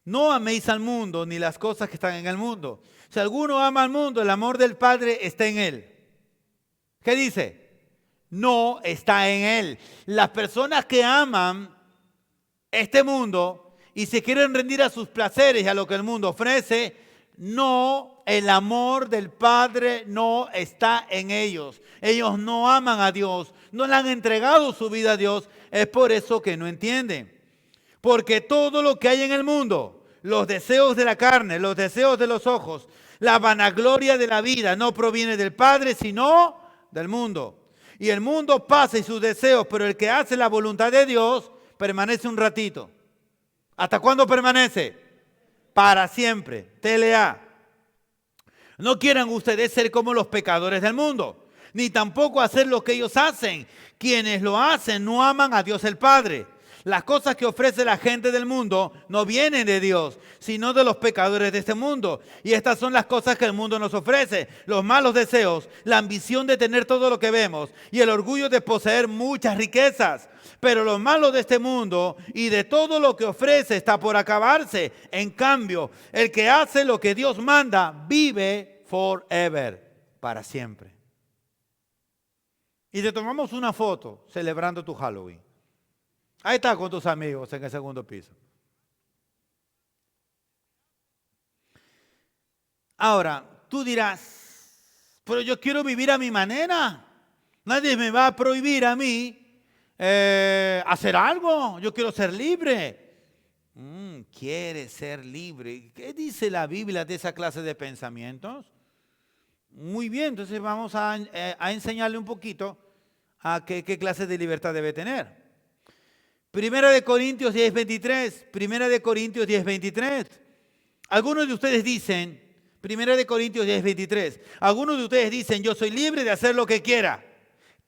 No améis al mundo ni las cosas que están en el mundo. Si alguno ama al mundo, el amor del Padre está en él. ¿Qué dice? No está en él. Las personas que aman este mundo y se quieren rendir a sus placeres y a lo que el mundo ofrece, no, el amor del Padre no está en ellos. Ellos no aman a Dios, no le han entregado su vida a Dios. Es por eso que no entienden. Porque todo lo que hay en el mundo, los deseos de la carne, los deseos de los ojos, la vanagloria de la vida, no proviene del Padre, sino del mundo. Y el mundo pasa y sus deseos, pero el que hace la voluntad de Dios permanece un ratito. ¿Hasta cuándo permanece? Para siempre. TLA. No quieran ustedes ser como los pecadores del mundo, ni tampoco hacer lo que ellos hacen. Quienes lo hacen no aman a Dios el Padre. Las cosas que ofrece la gente del mundo no vienen de Dios, sino de los pecadores de este mundo. Y estas son las cosas que el mundo nos ofrece: los malos deseos, la ambición de tener todo lo que vemos y el orgullo de poseer muchas riquezas. Pero lo malo de este mundo y de todo lo que ofrece está por acabarse. En cambio, el que hace lo que Dios manda vive forever, para siempre. Y te tomamos una foto celebrando tu Halloween. Ahí está con tus amigos en el segundo piso. Ahora, tú dirás, pero yo quiero vivir a mi manera. Nadie me va a prohibir a mí hacer algo. Yo quiero ser libre. ¿Quieres ser libre? ¿Qué dice la Biblia de esa clase de pensamientos? Muy bien, entonces vamos a enseñarle un poquito a qué clase de libertad debe tener. Primera de Corintios 10:23. Primera de Corintios 10:23. Algunos de ustedes dicen, Primera de Corintios 10:23. Algunos de ustedes dicen, yo soy libre de hacer lo que quiera.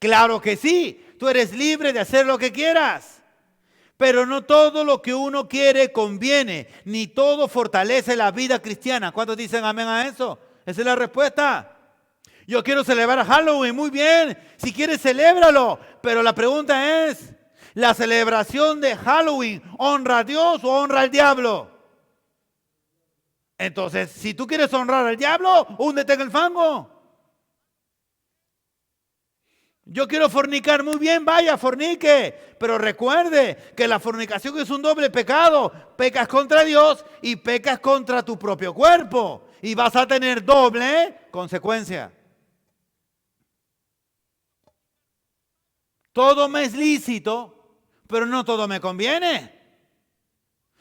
Claro que sí, tú eres libre de hacer lo que quieras. Pero no todo lo que uno quiere conviene, ni todo fortalece la vida cristiana. ¿Cuántos dicen amén a eso? Esa es la respuesta. Yo quiero celebrar Halloween, muy bien. Si quieres, celébralo. Pero la pregunta es, ¿la celebración de Halloween honra a Dios o honra al diablo? Entonces, si tú quieres honrar al diablo, húndete en el fango. Yo quiero fornicar, muy bien, vaya, fornique. Pero recuerde que la fornicación es un doble pecado. Pecas contra Dios y pecas contra tu propio cuerpo. Y vas a tener doble consecuencia. Todo me es lícito, pero no todo me conviene.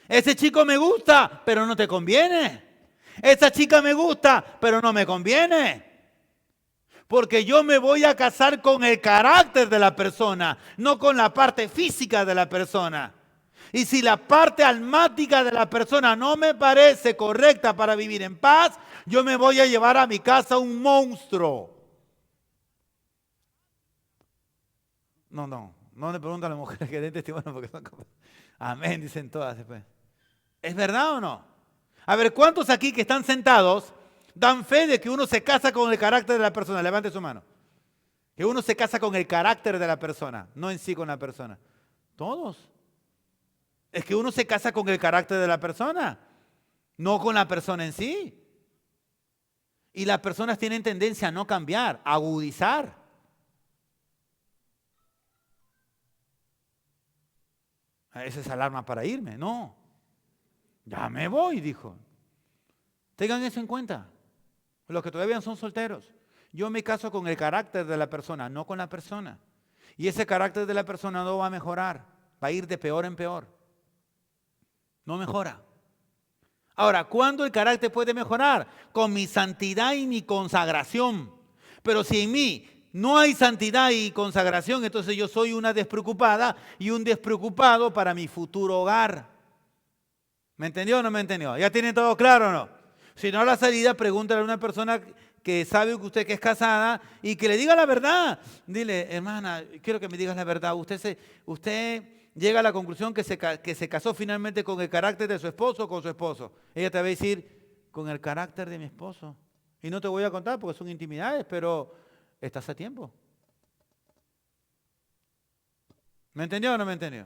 Ese chico me gusta, pero no te conviene. Esa chica me gusta, pero no me conviene. Porque yo me voy a casar con el carácter de la persona, no con la parte física de la persona. Y si la parte almática de la persona no me parece correcta para vivir en paz, yo me voy a llevar a mi casa un monstruo. No le pregunto a las mujeres que den testimonio porque son como... Amén, dicen todas después. ¿Es verdad o no? A ver, ¿cuántos aquí que están sentados dan fe de que uno se casa con el carácter de la persona? Levante su mano. Que uno se casa con el carácter de la persona, no en sí con la persona. Todos. Es que uno se casa con el carácter de la persona, no con la persona en sí. Y las personas tienen tendencia a no cambiar, a agudizar. Esa es alarma para irme, no. Ya me voy, dijo. Tengan eso en cuenta. Los que todavía son solteros. Yo me caso con el carácter de la persona, no con la persona. Y ese carácter de la persona no va a mejorar. Va a ir de peor en peor. No mejora. Ahora, ¿cuándo el carácter puede mejorar? Con mi santidad y mi consagración. Pero si en mí no hay santidad y consagración, entonces yo soy una despreocupada y un despreocupado para mi futuro hogar. ¿Me entendió o no me entendió? ¿Ya tienen todo claro o no? Si no, a la salida, pregúntale a una persona que sabe que usted que es casada y que le diga la verdad. Dile, hermana, quiero que me digas la verdad. Usted llega a la conclusión que se casó finalmente con el carácter de su esposo o con su esposo. Ella te va a decir, con el carácter de mi esposo. Y no te voy a contar porque son intimidades, pero estás a tiempo. ¿Me entendió o no me entendió?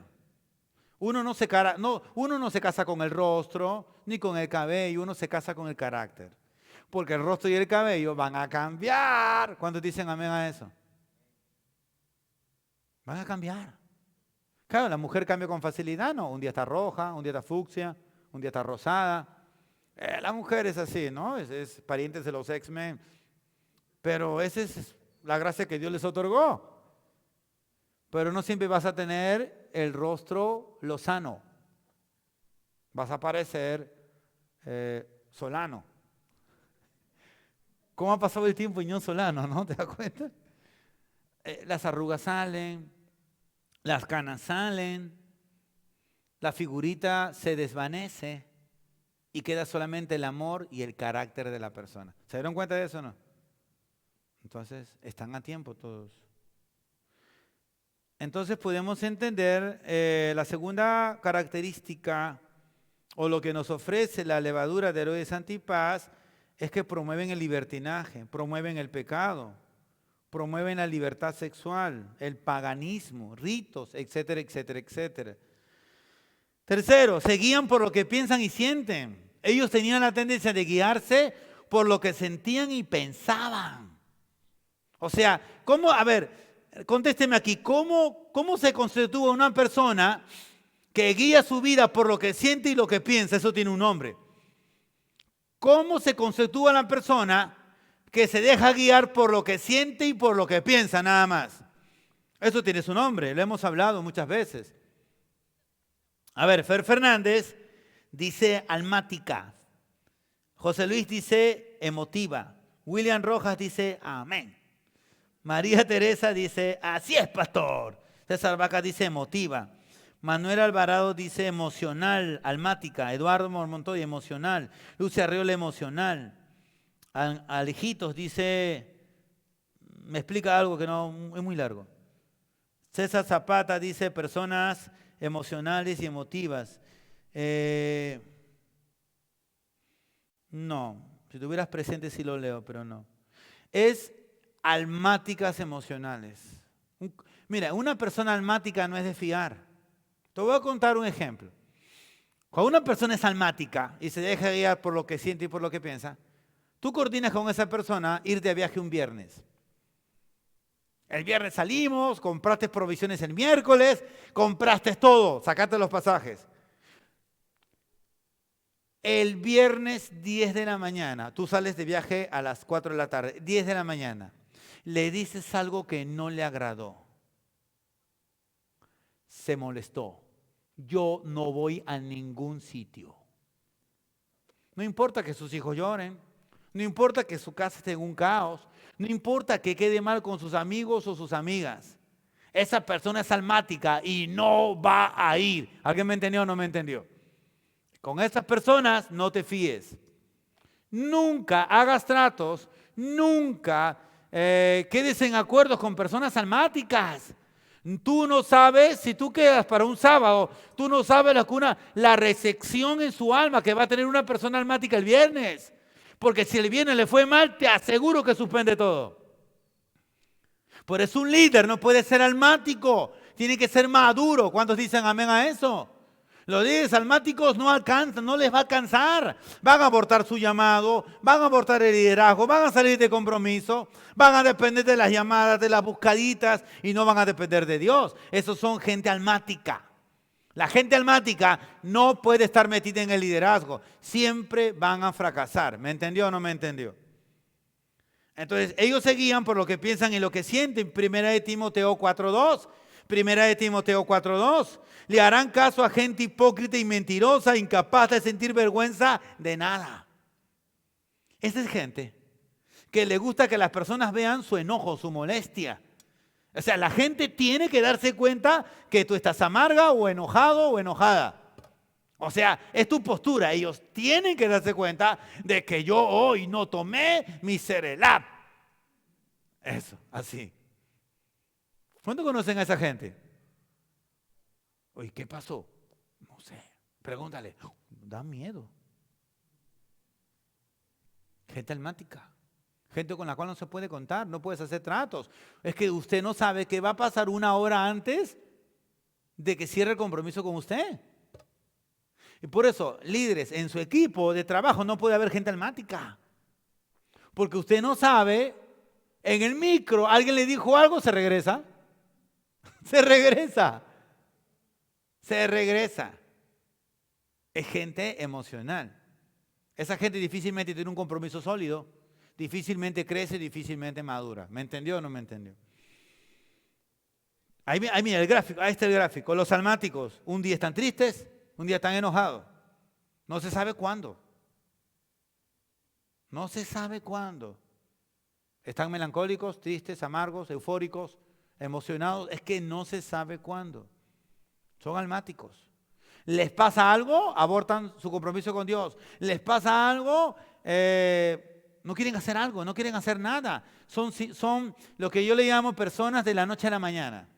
Uno no se casa con el rostro ni con el cabello, uno se casa con el carácter. Porque el rostro y el cabello van a cambiar. ¿Cuántos dicen amén a eso? Van a cambiar. Claro, la mujer cambia con facilidad, ¿no? Un día está roja, un día está fucsia, un día está rosada. La mujer es así, ¿no? Es pariente de los X-Men. Pero esa es la gracia que Dios les otorgó. Pero no siempre vas a tener el rostro lozano. Vas a parecer Solano. ¿Cómo ha pasado el tiempo Iñón Solano, no? ¿Te das cuenta? Las arrugas salen, las canas salen, la figurita se desvanece y queda solamente el amor y el carácter de la persona. ¿Se dieron cuenta de eso o no? Entonces, están a tiempo todos. Entonces podemos entender la segunda característica o lo que nos ofrece la levadura de Herodes Antipas es que promueven el libertinaje, promueven el pecado, promueven la libertad sexual, el paganismo, ritos, etcétera, etcétera, etcétera. Tercero, se guían por lo que piensan y sienten. Ellos tenían la tendencia de guiarse por lo que sentían y pensaban. O sea, ¿cómo? A ver, contésteme aquí, ¿cómo se constituye una persona que guía su vida por lo que siente y lo que piensa? Eso tiene un nombre. ¿Cómo se constituye una persona que se deja guiar por lo que siente y por lo que piensa nada más? Eso tiene su nombre, lo hemos hablado muchas veces. A ver, Fer Fernández dice almática. José Luis dice emotiva. William Rojas dice amén. María Teresa dice, así es, pastor. César Vaca dice emotiva. Manuel Alvarado dice emocional, almática. Eduardo Montoya, emocional. Lucia Arreola, emocional. Alejitos dice me explica algo que no es muy largo. César Zapata dice personas emocionales y emotivas. No, si tuvieras presente sí lo leo, pero no. Es almáticas emocionales. Mira, una persona almática no es de fiar. Te voy a contar un ejemplo. Cuando una persona es almática y se deja guiar por lo que siente y por lo que piensa, tú coordinas con esa persona ir de viaje un viernes. El viernes salimos, compraste provisiones el miércoles, compraste todo, sacaste los pasajes. El viernes 10 de la mañana, tú sales de viaje a las 4 de la tarde, 10 de la mañana, le dices algo que no le agradó. Se molestó. Yo no voy a ningún sitio. No importa que sus hijos lloren, no importa que su casa esté en un caos, no importa que quede mal con sus amigos o sus amigas. Esa persona es almática y no va a ir. ¿Alguien me entendió o no me entendió? Con esas personas no te fíes. Nunca hagas tratos, nunca quedes en acuerdos con personas almáticas. Tú no sabes, si tú quedas para un sábado, tú no sabes la recepción en su alma que va a tener una persona almática el viernes. Porque si el viernes le fue mal, te aseguro que suspende todo. Por eso un líder no puede ser almático, tiene que ser maduro. ¿Cuántos dicen amén a eso? Los líderes almáticos no alcanzan, no les va a alcanzar. Van a abortar su llamado, van a abortar el liderazgo, van a salir de compromiso, van a depender de las llamadas, de las buscaditas y no van a depender de Dios. Esos son gente almática. La gente almática no puede estar metida en el liderazgo. Siempre van a fracasar. ¿Me entendió o no me entendió? Entonces, ellos se guían por lo que piensan y lo que sienten. Primera de Timoteo 4:2. Primera de Timoteo 4:2. Le harán caso a gente hipócrita y mentirosa, incapaz de sentir vergüenza de nada. Esa es gente que le gusta que las personas vean su enojo, su molestia. O sea, la gente tiene que darse cuenta que tú estás amarga o enojado o enojada. O sea, es tu postura. Ellos tienen que darse cuenta de que yo hoy no tomé mi Cerelac. Eso, así. ¿Cuánto conocen a esa gente? Oye, ¿qué pasó? No sé. Pregúntale. Da miedo. Gente almática. Gente con la cual no se puede contar, no puedes hacer tratos. Es que usted no sabe qué va a pasar una hora antes de que cierre el compromiso con usted. Y por eso, líderes, en su equipo de trabajo no puede haber gente almática. Porque usted no sabe, en el micro alguien le dijo algo, se regresa. Se regresa. Se regresa. Es gente emocional. Esa gente difícilmente tiene un compromiso sólido. Difícilmente crece, difícilmente madura. ¿Me entendió o no me entendió? Ahí mira el gráfico, ahí está el gráfico. Los almáticos, un día están tristes, un día están enojados. No se sabe cuándo. No se sabe cuándo. Están melancólicos, tristes, amargos, eufóricos, emocionados. Es que no se sabe cuándo. Son almáticos. Les pasa algo, abortan su compromiso con Dios. Les pasa algo, no quieren hacer algo, no quieren hacer nada. Son lo que yo le llamo personas de la noche a la mañana.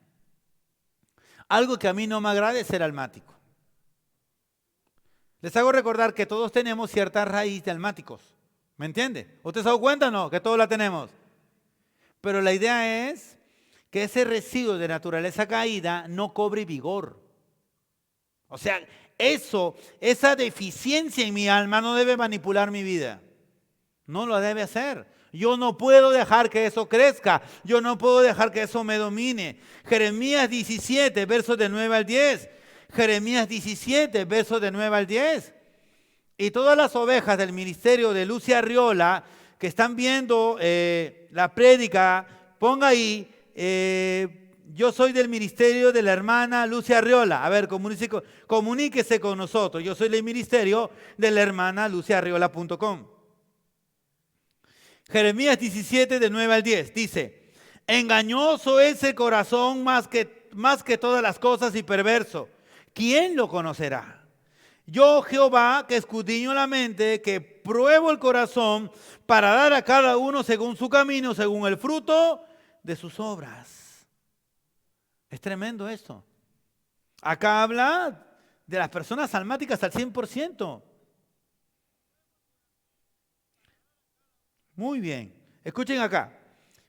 Algo que a mí no me agrada es ser almático. Les hago recordar que todos tenemos cierta raíz de almáticos. ¿Me entiende? ¿Usted se ha dado cuenta o no? Que todos la tenemos. Pero la idea es que ese residuo de naturaleza caída no cobre vigor. O sea, esa deficiencia en mi alma no debe manipular mi vida. No lo debe hacer. Yo no puedo dejar que eso crezca. Yo no puedo dejar que eso me domine. Jeremías 17, versos de 9 al 10. Jeremías 17, versos de 9 al 10. Y todas las ovejas del ministerio de Lucia Arriola que están viendo la prédica, ponga ahí, yo soy del ministerio de la hermana Lucia Arriola. A ver, comuníquese con nosotros. Yo soy del ministerio de la hermana luciaarriola.com. Jeremías 17, de 9 al 10, dice: engañoso es el corazón más que todas las cosas y perverso. ¿Quién lo conocerá? Yo, Jehová, que escudriño la mente, que pruebo el corazón para dar a cada uno según su camino, según el fruto de sus obras. Es tremendo esto. Acá habla de las personas almáticas al 100%. Muy bien. Escuchen acá.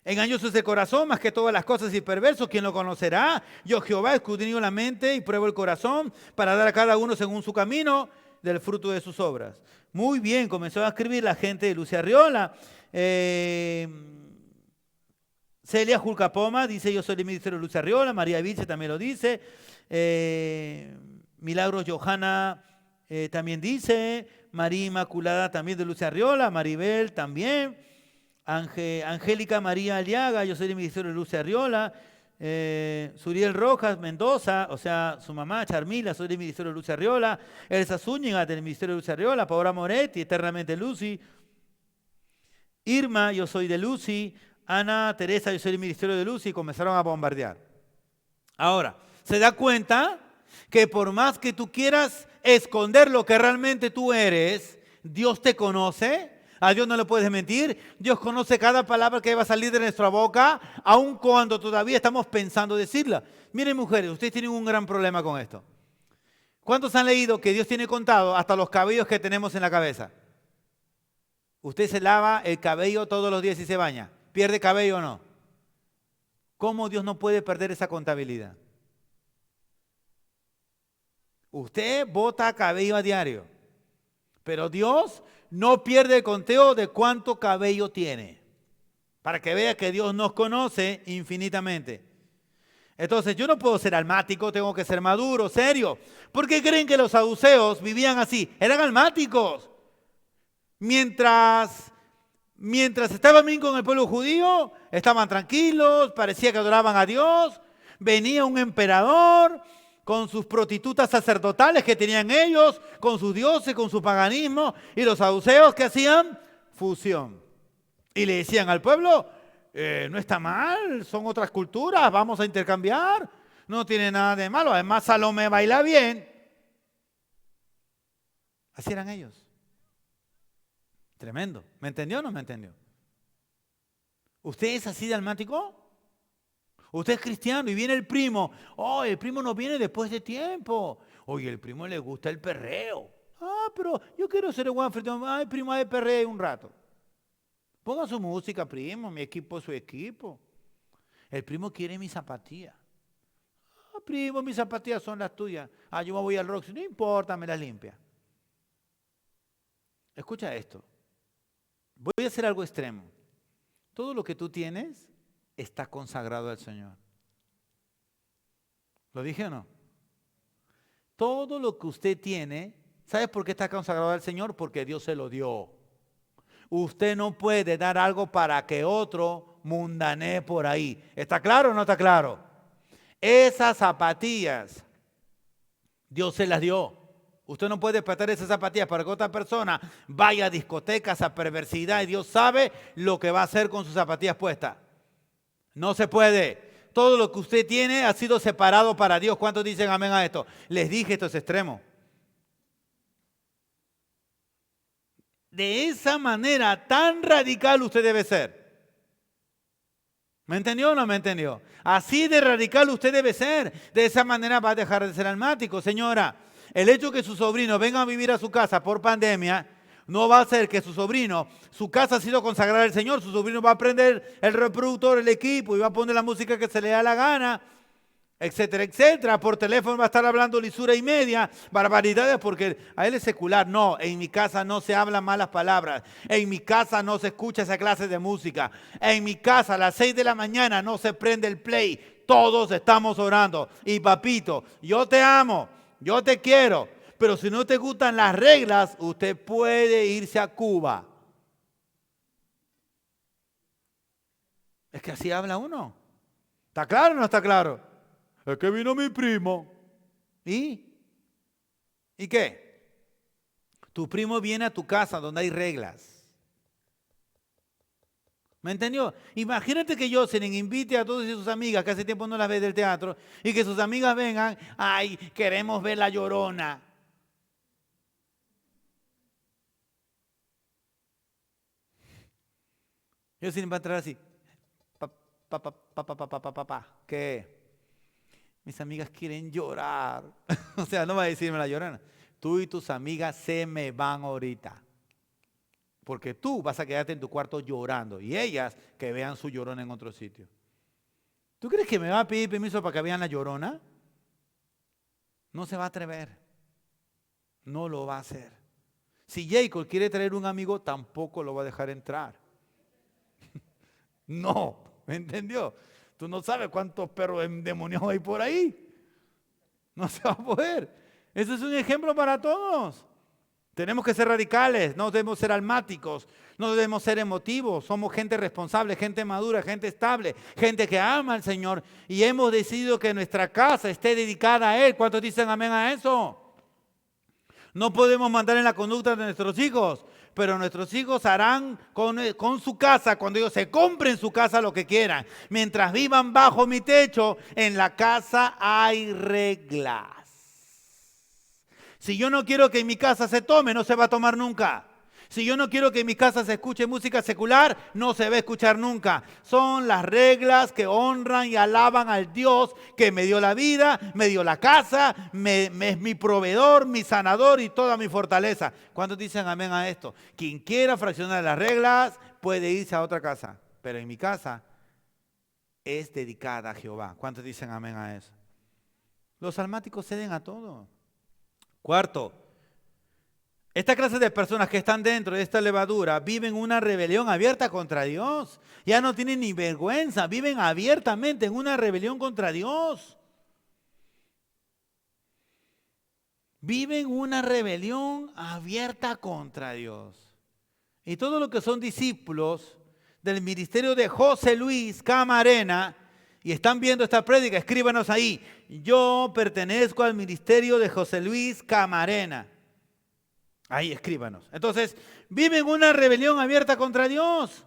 Engañoso es el corazón más que todas las cosas y perverso. ¿Quién lo conocerá? Yo, Jehová, escudriño la mente y pruebo el corazón para dar a cada uno según su camino del fruto de sus obras. Muy bien, comenzó a escribir la gente de Lucia Arriola. Celia Julcapoma dice, yo soy del ministerio de Lucia Arriola. María Vilche también lo dice. Milagros Johanna también dice. María Inmaculada también de Lucia Arriola. Maribel también. Angélica María Aliaga, yo soy del ministerio de Lucia Arriola. Suriel Rojas Mendoza, o sea, su mamá Charmila, soy del ministerio de Lucia Arriola. Elsa Zúñiga del ministerio de Lucia Arriola. Paola Moretti, eternamente Lucy. Irma, yo soy de Lucy. Ana Teresa, yo soy del ministerio de Lucy. Y comenzaron a bombardear. Ahora, ¿se da cuenta que por más que tú quieras esconder lo que realmente tú eres, Dios te conoce? A Dios no le puedes mentir. Dios conoce cada palabra que va a salir de nuestra boca, aun cuando todavía estamos pensando decirla. Miren, mujeres, ustedes tienen un gran problema con esto. ¿Cuántos han leído que Dios tiene contado hasta los cabellos que tenemos en la cabeza? Usted se lava el cabello todos los días y se baña. ¿Pierde cabello o no? ¿Cómo Dios no puede perder esa contabilidad? Usted bota cabello a diario, pero Dios no pierde el conteo de cuánto cabello tiene, para que vea que Dios nos conoce infinitamente. Entonces yo no puedo ser almático, tengo que ser maduro, serio. ¿Por qué creen que los saduceos vivían así? Eran almáticos. Mientras estaban bien con el pueblo judío, estaban tranquilos, parecía que adoraban a Dios. Venía un emperador con sus prostitutas sacerdotales que tenían ellos, con sus dioses, con su paganismo, y los saduceos que hacían fusión. Y le decían al pueblo, no está mal, son otras culturas, vamos a intercambiar, no tiene nada de malo, además Salomé baila bien. Así eran ellos. Tremendo. ¿Me entendió o no me entendió? ¿Usted es así de almático? Usted es cristiano y viene el primo. Oh, el primo no viene después de tiempo. Oye, el primo le gusta el perreo. Ah, pero yo quiero ser el buen anfitrión. Ay, primo, de perreo un rato. Ponga su música, primo. Mi equipo es su equipo. El primo quiere mi zapatilla. Ah, primo, mis zapatillas son las tuyas. Ah, yo me voy al Roxy. No importa, me las limpia. Escucha esto. Voy a hacer algo extremo. Todo lo que tú tienes está consagrado al Señor. ¿Lo dije o no? Todo lo que usted tiene, ¿sabe por qué está consagrado al Señor? Porque Dios se lo dio. Usted no puede dar algo para que otro mundanee por ahí. ¿Está claro o no está claro? Esas zapatillas, Dios se las dio. Usted no puede prestar esas zapatillas para que otra persona vaya a discotecas, a perversidad, y Dios sabe lo que va a hacer con sus zapatillas puestas. No se puede. Todo lo que usted tiene ha sido separado para Dios. ¿Cuántos dicen amén a esto? Les dije, esto es extremo. De esa manera tan radical usted debe ser. ¿Me entendió o no me entendió? Así de radical usted debe ser. De esa manera va a dejar de ser almático. Señora, el hecho que su sobrino venga a vivir a su casa por pandemia no va a hacer que su sobrino, su casa ha sido consagrada al Señor, su sobrino va a prender el reproductor, el equipo y va a poner la música que se le da la gana, etcétera, etcétera. Por teléfono va a estar hablando lisura y media, barbaridades, porque a él es secular. No, en mi casa no se hablan malas palabras. En mi casa no se escucha esa clase de música. En mi casa a las 6 de la mañana no se prende el play. Todos estamos orando. Y papito, yo te amo, yo te quiero. Pero si no te gustan las reglas, usted puede irse a Cuba. Es que así habla uno. ¿Está claro o no está claro? Es que vino mi primo. ¿Y? ¿Y qué? Tu primo viene a tu casa donde hay reglas. ¿Me entendió? Imagínate que Jocelyn invite a todas sus amigas, que hace tiempo no las ve del teatro, y que sus amigas vengan, ay, queremos ver La Llorona. Jocelyn va a entrar así. ¿Qué? Mis amigas quieren llorar. O sea, no va a decirme la llorona. Tú y tus amigas se me van ahorita. Porque tú vas a quedarte en tu cuarto llorando. Y ellas que vean su llorona en otro sitio. ¿Tú crees que me va a pedir permiso para que vean la llorona? No se va a atrever. No lo va a hacer. Si Jacob quiere traer un amigo, tampoco lo va a dejar entrar. No, ¿me entendió? Tú no sabes cuántos perros endemoniados hay por ahí. No se va a poder. Ese es un ejemplo para todos. Tenemos que ser radicales, no debemos ser almáticos, no debemos ser emotivos. Somos gente responsable, gente madura, gente estable, gente que ama al Señor. Y hemos decidido que nuestra casa esté dedicada a Él. ¿Cuántos dicen amén a eso? No podemos mandar en la conducta de nuestros hijos, pero nuestros hijos harán con su casa, cuando ellos se compren su casa, lo que quieran. Mientras vivan bajo mi techo, en la casa hay reglas. Si yo no quiero que en mi casa se tome, no se va a tomar nunca. Si yo no quiero que en mi casa se escuche música secular, no se va a escuchar nunca. Son las reglas que honran y alaban al Dios que me dio la vida, me dio la casa, es mi proveedor, mi sanador y toda mi fortaleza. ¿Cuántos dicen amén a esto? Quien quiera fraccionar las reglas puede irse a otra casa, pero en mi casa es dedicada a Jehová. ¿Cuántos dicen amén a eso? Los almáticos ceden a todo. Cuarto, esta clase de personas que están dentro de esta levadura viven una rebelión abierta contra Dios. Ya no tienen ni vergüenza, viven abiertamente en una rebelión contra Dios. Viven una rebelión abierta contra Dios. Y todos los que son discípulos del ministerio de José Luis Camarena y están viendo esta prédica, escríbanos ahí. Yo pertenezco al ministerio de José Luis Camarena. Ahí escríbanos. Entonces, viven una rebelión abierta contra Dios.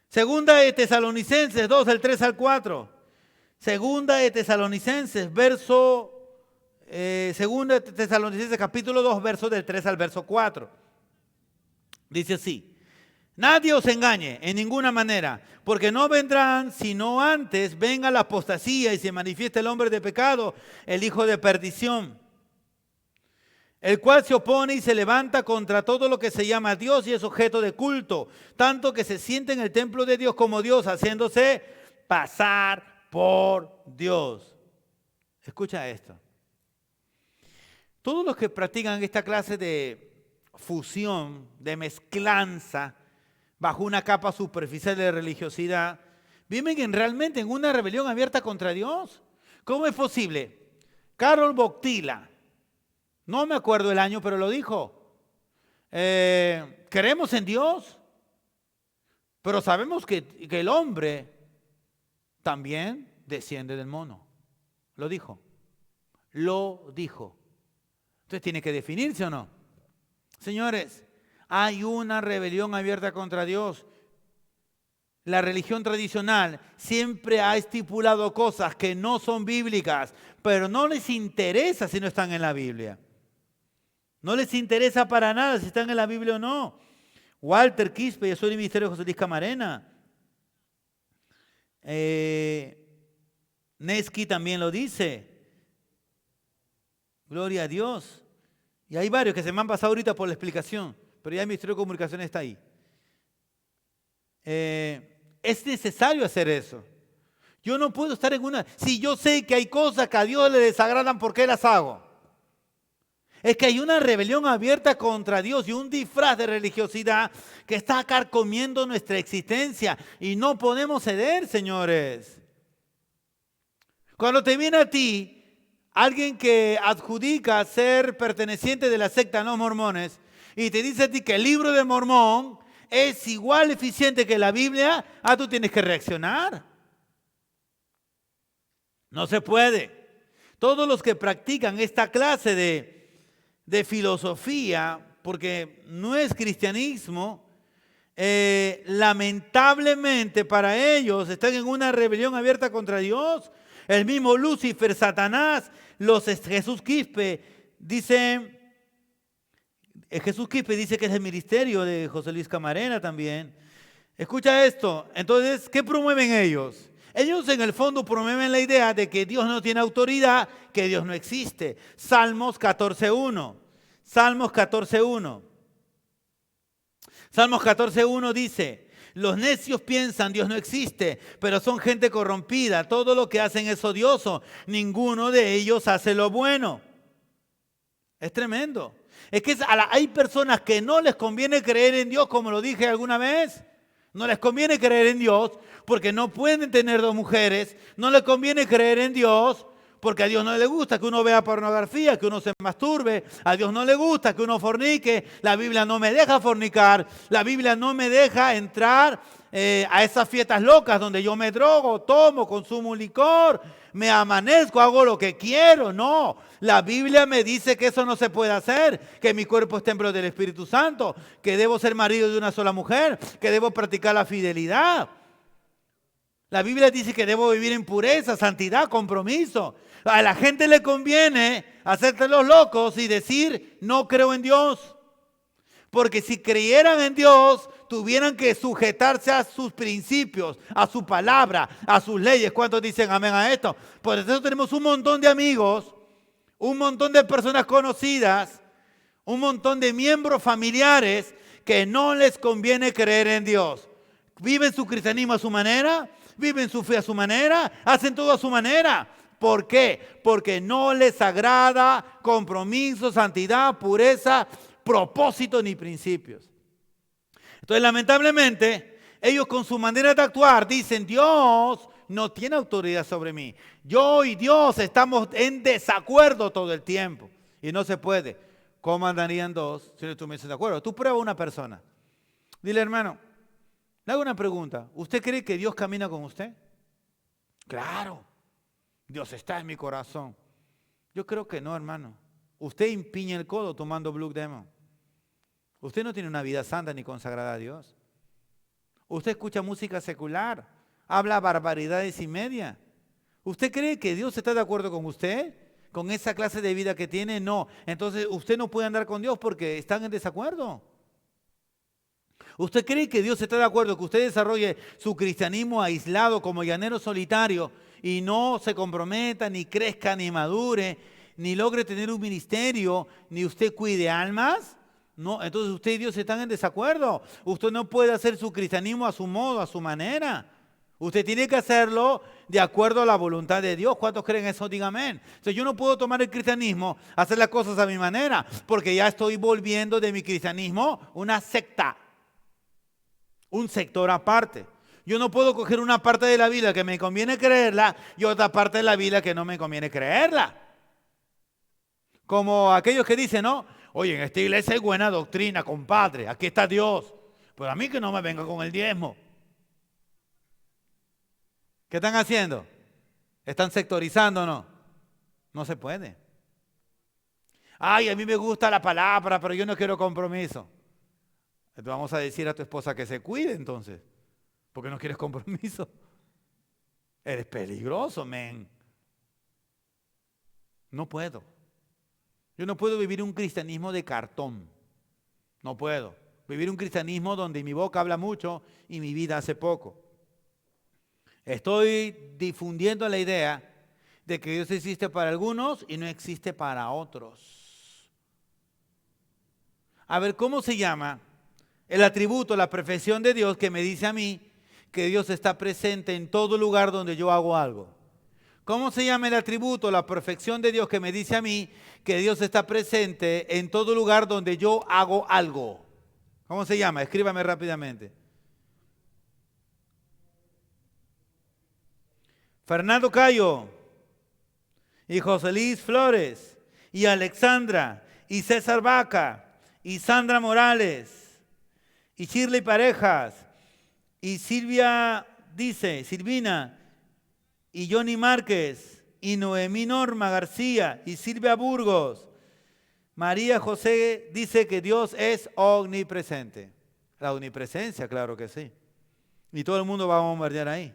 Segunda de Tesalonicenses 2, del 3 al 4. Segunda de Tesalonicenses, Segunda de Tesalonicenses capítulo 2, verso del 3 al verso 4. Dice así. Nadie os engañe en ninguna manera, porque no vendrán sino antes venga la apostasía y se manifieste el hombre de pecado, el hijo de perdición, el cual se opone y se levanta contra todo lo que se llama Dios y es objeto de culto, tanto que se siente en el templo de Dios como Dios, haciéndose pasar por Dios. Escucha esto. Todos los que practican esta clase de fusión, de mezclanza, bajo una capa superficial de religiosidad, viven realmente en una rebelión abierta contra Dios. ¿Cómo es posible? Karol Wojtyla, no me acuerdo el año, pero lo dijo. Creemos en Dios, pero sabemos que el hombre también desciende del mono. Lo dijo. Lo dijo. Entonces tiene que definirse o no. Señores, hay una rebelión abierta contra Dios. La religión tradicional siempre ha estipulado cosas que no son bíblicas, pero no les interesa si no están en la Biblia. No les interesa para nada si están en la Biblia o no. Walter Quispe, yo soy del ministerio de José Luis Camarena. Nesky también lo dice. Gloria a Dios. Y hay varios que se me han pasado ahorita por la explicación, pero ya el Ministerio de Comunicaciones está ahí. Es necesario hacer eso. Yo no puedo estar en una... Si yo sé que hay cosas que a Dios le desagradan, ¿por qué las hago? Es que hay una rebelión abierta contra Dios y un disfraz de religiosidad que está carcomiendo nuestra existencia y no podemos ceder, señores. Cuando te viene a ti alguien que adjudica ser perteneciente de la secta de los mormones y te dice a ti que el libro de Mormón es igual eficiente que la Biblia, tú tienes que reaccionar. No se puede. Todos los que practican esta clase de filosofía, porque no es cristianismo, lamentablemente para ellos están en una rebelión abierta contra Dios. El mismo Lucifer, Satanás, Jesús Quispe dice que es el ministerio de José Luis Camarena también. Escucha esto. Entonces, ¿qué promueven ellos? Ellos en el fondo promueven la idea de que Dios no tiene autoridad, que Dios no existe. Salmos 14.1. Salmos 14.1. Salmos 14.1 dice: los necios piensan Dios no existe, pero son gente corrompida. Todo lo que hacen es odioso. Ninguno de ellos hace lo bueno. Es tremendo. Es que hay personas que no les conviene creer en Dios, como lo dije alguna vez. No les conviene creer en Dios porque no pueden tener dos mujeres. No les conviene creer en Dios porque a Dios no le gusta que uno vea pornografía, que uno se masturbe. A Dios no le gusta que uno fornique. La Biblia no me deja fornicar. La Biblia no me deja entrar a esas fiestas locas donde yo me drogo, tomo, consumo licor, me amanezco, hago lo que quiero. No, la Biblia me dice que eso no se puede hacer, que mi cuerpo es templo del Espíritu Santo, que debo ser marido de una sola mujer, que debo practicar la fidelidad. La Biblia dice que debo vivir en pureza, santidad, compromiso. A la gente le conviene hacerte los locos y decir: no creo en Dios. Porque si creyeran en Dios, tuvieran que sujetarse a sus principios, a su palabra, a sus leyes. ¿Cuántos dicen amén a esto? Por eso tenemos un montón de amigos, un montón de personas conocidas, un montón de miembros familiares que no les conviene creer en Dios. Viven su cristianismo a su manera, viven su fe a su manera, hacen todo a su manera. ¿Por qué? Porque no les agrada compromiso, santidad, pureza, propósito ni principios. Entonces, lamentablemente, ellos con su manera de actuar dicen: Dios no tiene autoridad sobre mí. Yo y Dios estamos en desacuerdo todo el tiempo. Y no se puede. ¿Cómo andarían dos si no estuviesen de acuerdo? Tú prueba a una persona. Dile: hermano, le hago una pregunta. ¿Usted cree que Dios camina con usted? Claro. Dios está en mi corazón. Yo creo que no, hermano. Usted empiña el codo tomando Blue Demon. Usted no tiene una vida santa ni consagrada a Dios. Usted escucha música secular, habla barbaridades y media. ¿Usted cree que Dios está de acuerdo con usted? ¿Con esa clase de vida que tiene? No. Entonces usted no puede andar con Dios porque están en desacuerdo. ¿Usted cree que Dios está de acuerdo que usted desarrolle su cristianismo aislado como llanero solitario y no se comprometa, ni crezca, ni madure, ni logre tener un ministerio, ni usted cuide almas? No, entonces usted y Dios están en desacuerdo. Usted no puede hacer su cristianismo a su modo, a su manera. Usted tiene que hacerlo de acuerdo a la voluntad de Dios. ¿Cuántos creen eso? Digan amén. Entonces yo no puedo tomar el cristianismo, hacer las cosas a mi manera, porque ya estoy volviendo de mi cristianismo una secta, un sector aparte. Yo no puedo coger una parte de la Biblia que me conviene creerla y otra parte de la Biblia que no me conviene creerla. Como aquellos que dicen: no, oye, en esta iglesia hay buena doctrina, compadre, aquí está Dios. Pero a mí que no me venga con el diezmo. ¿Qué están haciendo? ¿Están sectorizando o no? No se puede. Ay, a mí me gusta la palabra, pero yo no quiero compromiso. Entonces vamos a decir a tu esposa que se cuide entonces, porque no quieres compromiso. Eres peligroso, men. No puedo. Yo no puedo vivir un cristianismo de cartón. No puedo. Vivir un cristianismo donde mi boca habla mucho y mi vida hace poco. Estoy difundiendo la idea de que Dios existe para algunos y no existe para otros. A ver, ¿cómo se llama el atributo, la perfección de Dios que me dice a mí que Dios está presente en todo lugar donde yo hago algo? ¿Cómo se llama el atributo, la perfección de Dios que me dice a mí que Dios está presente en todo lugar donde yo hago algo? ¿Cómo se llama? Escríbame rápidamente. Fernando Cayo, y José Luis Flores, y Alexandra, y César Vaca, y Sandra Morales, y Shirley Parejas, y Silvina, y Johnny Márquez, y Noemí Norma García, y Silvia Burgos. María José dice que Dios es omnipresente. La omnipresencia, claro que sí. Y todo el mundo va a bombardear ahí.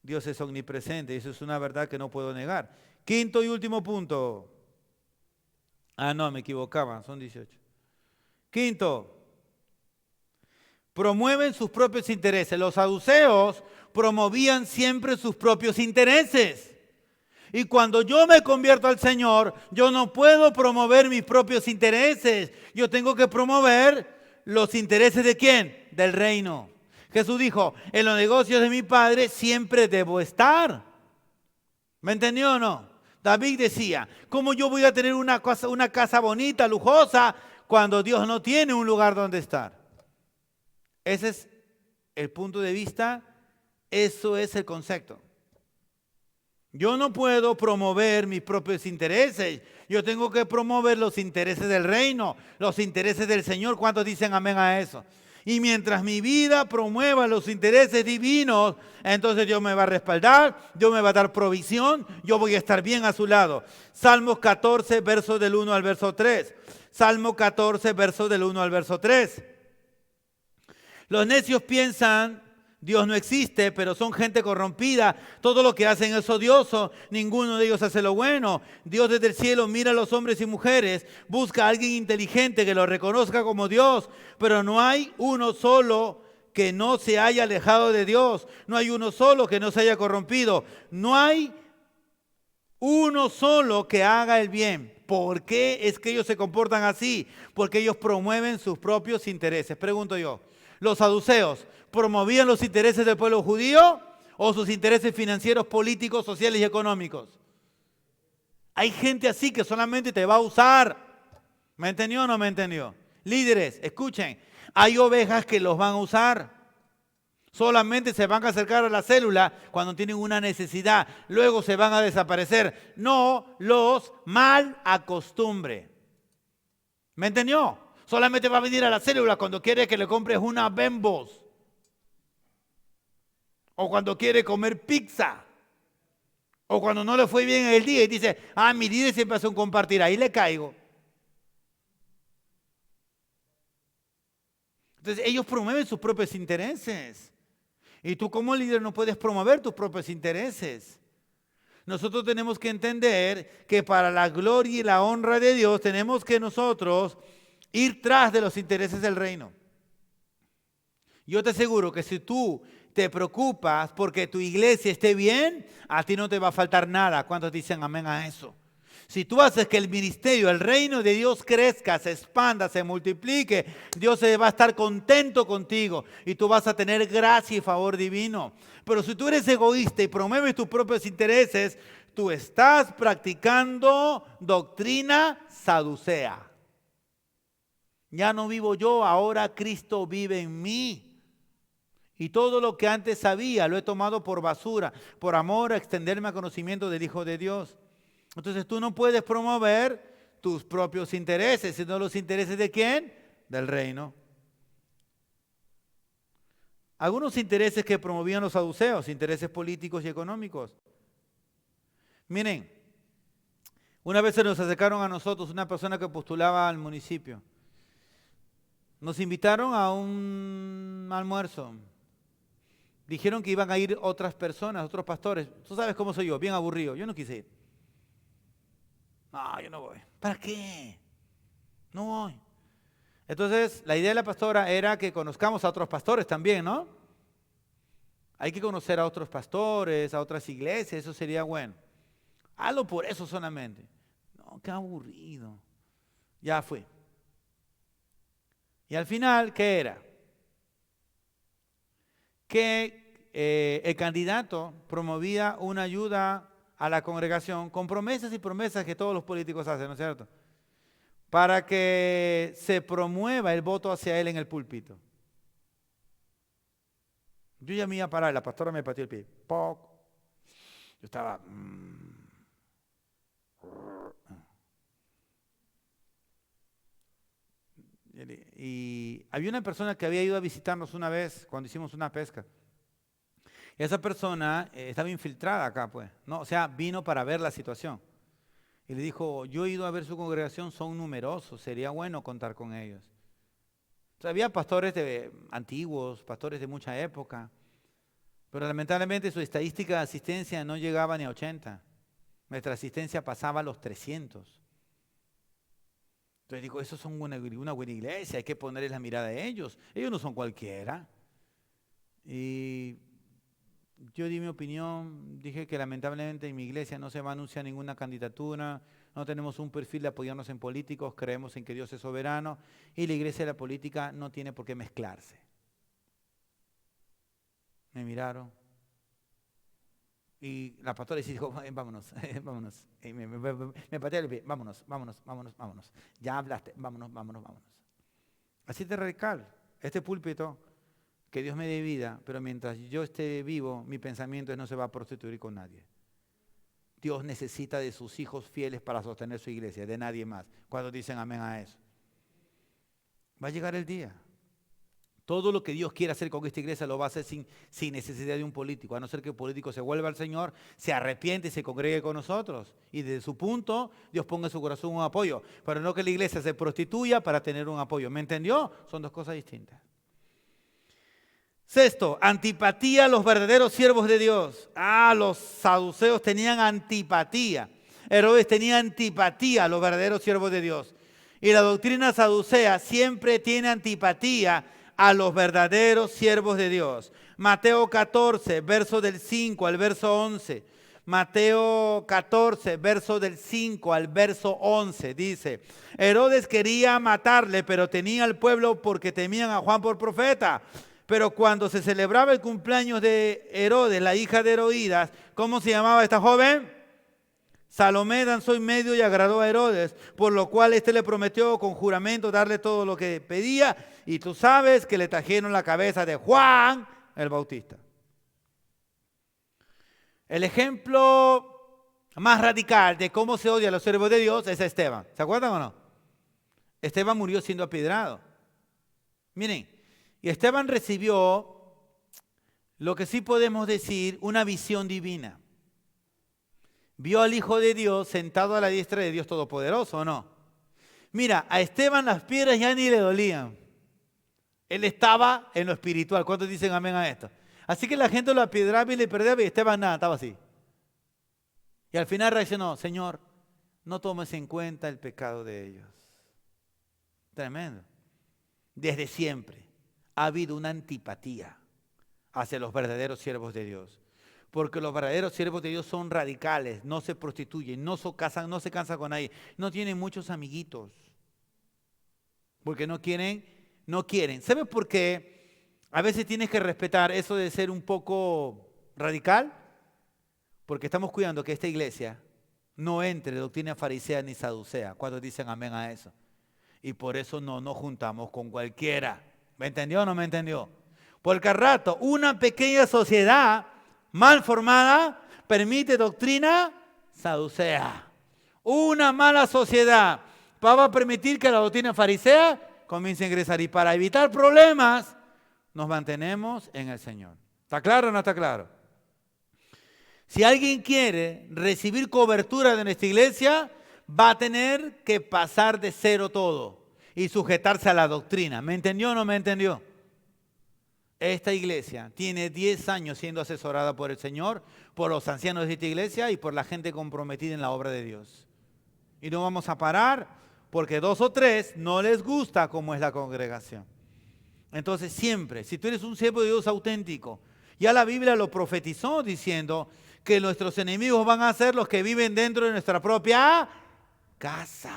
Dios es omnipresente, y eso es una verdad que no puedo negar. Quinto y último punto. Ah, no, me equivocaba, son 18. Quinto, promueven sus propios intereses. Los saduceos promovían siempre sus propios intereses. Y cuando yo me convierto al Señor, yo no puedo promover mis propios intereses. Yo tengo que promover los intereses ¿de quién? Del reino. Jesús dijo, en los negocios de mi Padre siempre debo estar. ¿Me entendió o no? David decía, ¿cómo yo voy a tener una casa bonita, lujosa, cuando Dios no tiene un lugar donde estar? Ese es el punto de vista, eso es el concepto. Yo no puedo promover mis propios intereses, yo tengo que promover los intereses del reino, los intereses del Señor. ¿Cuántos dicen amén a eso? Y mientras mi vida promueva los intereses divinos, entonces Dios me va a respaldar, Dios me va a dar provisión, yo voy a estar bien a su lado. Salmos 14, versos del 1 al verso 3. Salmo 14, versos del 1 al verso 3. Los necios piensan, Dios no existe, pero son gente corrompida. Todo lo que hacen es odioso. Ninguno de ellos hace lo bueno. Dios desde el cielo mira a los hombres y mujeres. Busca a alguien inteligente que lo reconozca como Dios. Pero no hay uno solo que no se haya alejado de Dios. No hay uno solo que no se haya corrompido. No hay uno solo que haga el bien. ¿Por qué es que ellos se comportan así? Porque ellos promueven sus propios intereses. Pregunto yo, ¿los saduceos promovían los intereses del pueblo judío o sus intereses financieros, políticos, sociales y económicos? Hay gente así que solamente te va a usar. ¿Me entendió o no me entendió? Líderes, escuchen, hay ovejas que los van a usar. Solamente se van a acercar a la célula cuando tienen una necesidad. Luego se van a desaparecer. No los mal acostumbre. ¿Me entendió? Solamente va a venir a la célula cuando quiere que le compres una Bembos. O cuando quiere comer pizza. O cuando no le fue bien el día y dice, mi líder siempre hace un compartir, ahí le caigo. Entonces ellos promueven sus propios intereses. Y tú como líder no puedes promover tus propios intereses. Nosotros tenemos que entender que para la gloria y la honra de Dios tenemos que nosotros ir tras de los intereses del reino. Yo te aseguro que si tú te preocupas porque tu iglesia esté bien, a ti no te va a faltar nada. ¿Cuántos dicen amén a eso? Si tú haces que el ministerio, el reino de Dios crezca, se expanda, se multiplique, Dios va a estar contento contigo y tú vas a tener gracia y favor divino. Pero si tú eres egoísta y promueves tus propios intereses, tú estás practicando doctrina saducea. Ya no vivo yo, ahora Cristo vive en mí. Y todo lo que antes sabía lo he tomado por basura, por amor a extenderme a conocimiento del Hijo de Dios. Entonces tú no puedes promover tus propios intereses, sino los intereses ¿de quién? Del reino. Algunos intereses que promovían los saduceos, intereses políticos y económicos. Miren, una vez se nos acercaron a nosotros una persona que postulaba al municipio. Nos invitaron a un almuerzo. Dijeron que iban a ir otras personas, otros pastores. Tú sabes cómo soy yo, bien aburrido. Yo no quise ir. No, yo no voy. ¿Para qué? No voy. Entonces, la idea de la pastora era que conozcamos a otros pastores también, ¿no? Hay que conocer a otros pastores, a otras iglesias, eso sería bueno. Hazlo por eso solamente. No, qué aburrido. Ya fui. Y al final, ¿qué era? Que el candidato promovía una ayuda a la congregación con promesas y promesas que todos los políticos hacen, ¿no es cierto? Para que se promueva el voto hacia él en el púlpito. Yo ya me iba a parar, la pastora me pateó el pie. ¡Poc! Yo estaba... Y había una persona que había ido a visitarnos una vez cuando hicimos una pesca. Esa persona estaba infiltrada acá, pues, ¿no? O sea, vino para ver la situación. Y le dijo, yo he ido a ver su congregación, son numerosos, sería bueno contar con ellos. O sea, había pastores antiguos, pastores de mucha época, pero lamentablemente su estadística de asistencia no llegaba ni a 80. Nuestra asistencia pasaba a los 300. Entonces digo, esos son una buena iglesia, hay que ponerles la mirada a ellos. Ellos no son cualquiera. Y yo di mi opinión, dije que lamentablemente en mi iglesia no se va a anunciar ninguna candidatura, no tenemos un perfil de apoyarnos en políticos, creemos en que Dios es soberano y la iglesia y la política no tiene por qué mezclarse. Me miraron y la pastora dijo, vámonos, vámonos. Y me pateé el pie, vámonos. Ya hablaste, vámonos. Así de radical, este púlpito, que Dios me dé vida, pero mientras yo esté vivo, mi pensamiento no se va a prostituir con nadie. Dios necesita de sus hijos fieles para sostener su iglesia, de nadie más. Cuando dicen amén a eso. Va a llegar el día. Todo lo que Dios quiere hacer con esta iglesia lo va a hacer sin necesidad de un político, a no ser que el político se vuelva al Señor, se arrepiente y se congregue con nosotros. Y desde su punto, Dios ponga en su corazón un apoyo. Pero no que la iglesia se prostituya para tener un apoyo. ¿Me entendió? Son dos cosas distintas. Sexto, antipatía a los verdaderos siervos de Dios. Los saduceos tenían antipatía. Herodes tenía antipatía a los verdaderos siervos de Dios. Y la doctrina saducea siempre tiene antipatía a los verdaderos siervos de Dios. Mateo 14, verso del 5 al verso 11. Mateo 14, verso del 5 al verso 11, dice: Herodes quería matarle, pero tenía al pueblo porque temían a Juan por profeta. Pero cuando se celebraba el cumpleaños de Herodes, la hija de Herodías, ¿cómo se llamaba esta joven? Salomé danzó en medio y agradó a Herodes, por lo cual éste le prometió con juramento darle todo lo que pedía. Y tú sabes que le trajeron la cabeza de Juan el Bautista. El ejemplo más radical de cómo se odia a los siervos de Dios es Esteban. ¿Se acuerdan o no? Esteban murió siendo apedreado. Miren, y Esteban recibió lo que sí podemos decir, una visión divina. Vio al Hijo de Dios sentado a la diestra de Dios Todopoderoso, ¿o no? Mira, a Esteban las piedras ya ni le dolían. Él estaba en lo espiritual. ¿Cuántos dicen amén a esto? Así que la gente lo apiedraba y le perdía y Esteban nada, estaba así. Y al final reaccionó: Señor, no tomes en cuenta el pecado de ellos. Tremendo. Desde siempre ha habido una antipatía hacia los verdaderos siervos de Dios. Porque los verdaderos siervos de Dios son radicales, no se prostituyen, no se casan con nadie, no tienen muchos amiguitos. Porque no quieren. ¿Sabes por qué? A veces tienes que respetar eso de ser un poco radical. Porque estamos cuidando que esta iglesia no entre doctrina farisea ni saducea. ¿Cuántos dicen amén a eso? Y por eso no nos juntamos con cualquiera. ¿Me entendió o no me entendió? Porque al rato una pequeña sociedad mal formada permite doctrina saducea. Una mala sociedad va a permitir que la doctrina farisea comience a ingresar. Y para evitar problemas nos mantenemos en el Señor. ¿Está claro o no está claro? Si alguien quiere recibir cobertura de nuestra iglesia, va a tener que pasar de cero todo y sujetarse a la doctrina. ¿Me entendió o no me entendió? Esta iglesia tiene 10 años siendo asesorada por el Señor, por los ancianos de esta iglesia y por la gente comprometida en la obra de Dios. Y no vamos a parar porque 2 o 3 no les gusta cómo es la congregación. Entonces siempre, si tú eres un siervo de Dios auténtico, ya la Biblia lo profetizó diciendo que nuestros enemigos van a ser los que viven dentro de nuestra propia casa.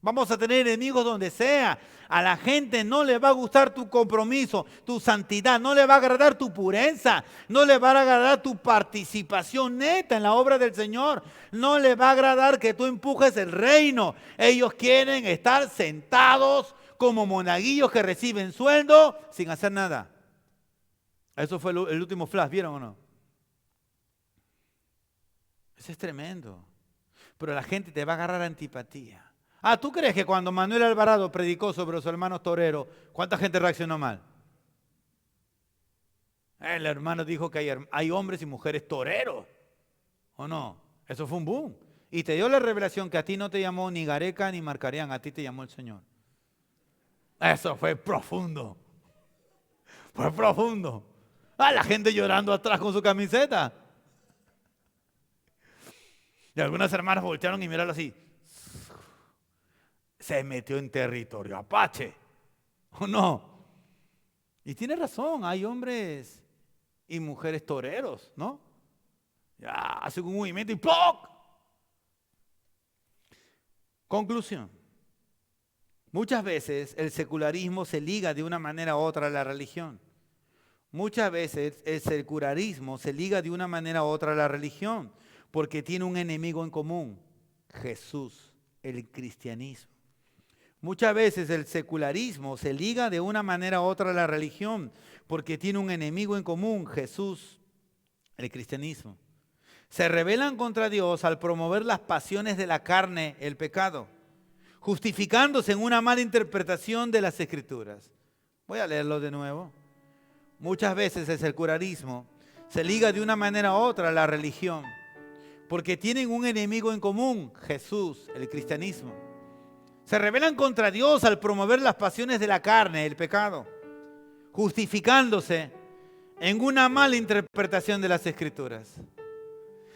Vamos a tener enemigos donde sea. A la gente no le va a gustar tu compromiso, tu santidad, no le va a agradar tu pureza, no le va a agradar tu participación neta en la obra del Señor, no le va a agradar que tú empujes el reino. Ellos quieren estar sentados como monaguillos que reciben sueldo sin hacer nada. Eso fue el último flash, ¿vieron o no? Eso es tremendo. Pero la gente te va a agarrar antipatía. ¿Tú crees que cuando Manuel Alvarado predicó sobre los hermanos toreros, cuánta gente reaccionó mal? El hermano dijo que hay hombres y mujeres toreros, ¿o no? Eso fue un boom. Y te dio la revelación que a ti no te llamó ni Gareca ni Marcarián, a ti te llamó el Señor. Eso fue profundo. Fue profundo. La gente llorando atrás con su camiseta. Y algunas hermanas voltearon y miraron así. se metió en territorio apache, ¿o no? Y tiene razón, hay hombres y mujeres toreros, ¿no? Ya hacen un movimiento y ¡ploc! Conclusión. Muchas veces el secularismo se liga de una manera u otra a la religión. Muchas veces el secularismo se liga de una manera u otra a la religión porque tiene un enemigo en común, Jesús, el cristianismo. Muchas veces el secularismo se liga de una manera u otra a la religión porque tiene un enemigo en común, Jesús, el cristianismo. Se rebelan contra Dios al promover las pasiones de la carne, el pecado, justificándose en una mala interpretación de las Escrituras. Voy a leerlo de nuevo. Muchas veces el secularismo se liga de una manera u otra a la religión porque tienen un enemigo en común, Jesús, el cristianismo. Se rebelan contra Dios al promover las pasiones de la carne, el pecado, justificándose en una mala interpretación de las Escrituras.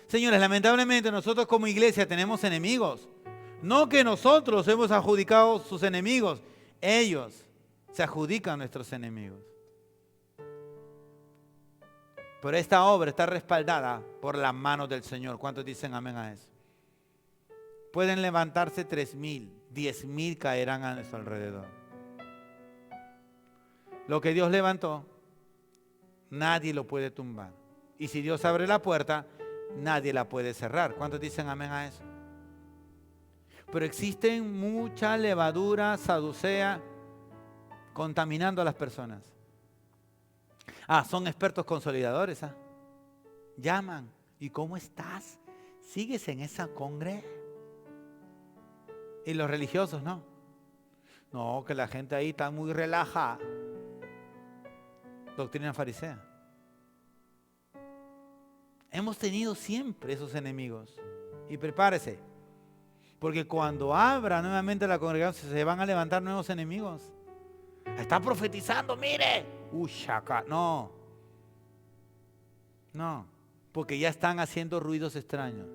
Señores, lamentablemente nosotros como iglesia tenemos enemigos. No que nosotros hemos adjudicado sus enemigos, ellos se adjudican nuestros enemigos. Pero esta obra está respaldada por las manos del Señor. ¿Cuántos dicen amén a eso? Pueden levantarse 3,000, 10,000 caerán a nuestro alrededor. Lo que Dios levantó, nadie lo puede tumbar. Y si Dios abre la puerta, nadie la puede cerrar. ¿Cuántos dicen amén a eso? Pero existen mucha levadura saducea contaminando a las personas. Son expertos consolidadores. Llaman. ¿Y cómo estás? ¿Sigues en esa congre? Y los religiosos no. No, que la gente ahí está muy relajada. Doctrina farisea. Hemos tenido siempre esos enemigos. Y prepárese. Porque cuando abra nuevamente la congregación se van a levantar nuevos enemigos. Está profetizando, mire. Shaka. No. No. Porque ya están haciendo ruidos extraños.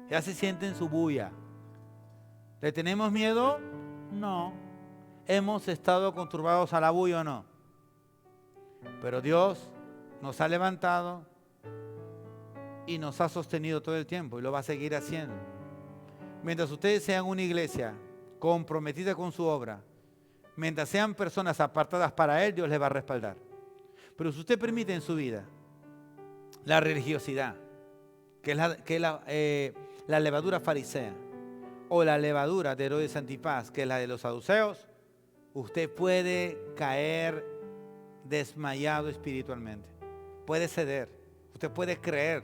Ya se sienten su bulla. ¿Le tenemos miedo? No. ¿Hemos estado conturbados a la bulla o no? Pero Dios nos ha levantado y nos ha sostenido todo el tiempo y lo va a seguir haciendo. Mientras ustedes sean una iglesia comprometida con su obra, mientras sean personas apartadas para Él, Dios les va a respaldar. Pero si usted permite en su vida la religiosidad, que es la levadura farisea, o la levadura de Herodes Antipas, que es la de los saduceos, usted puede caer desmayado espiritualmente. Puede ceder, usted puede creer.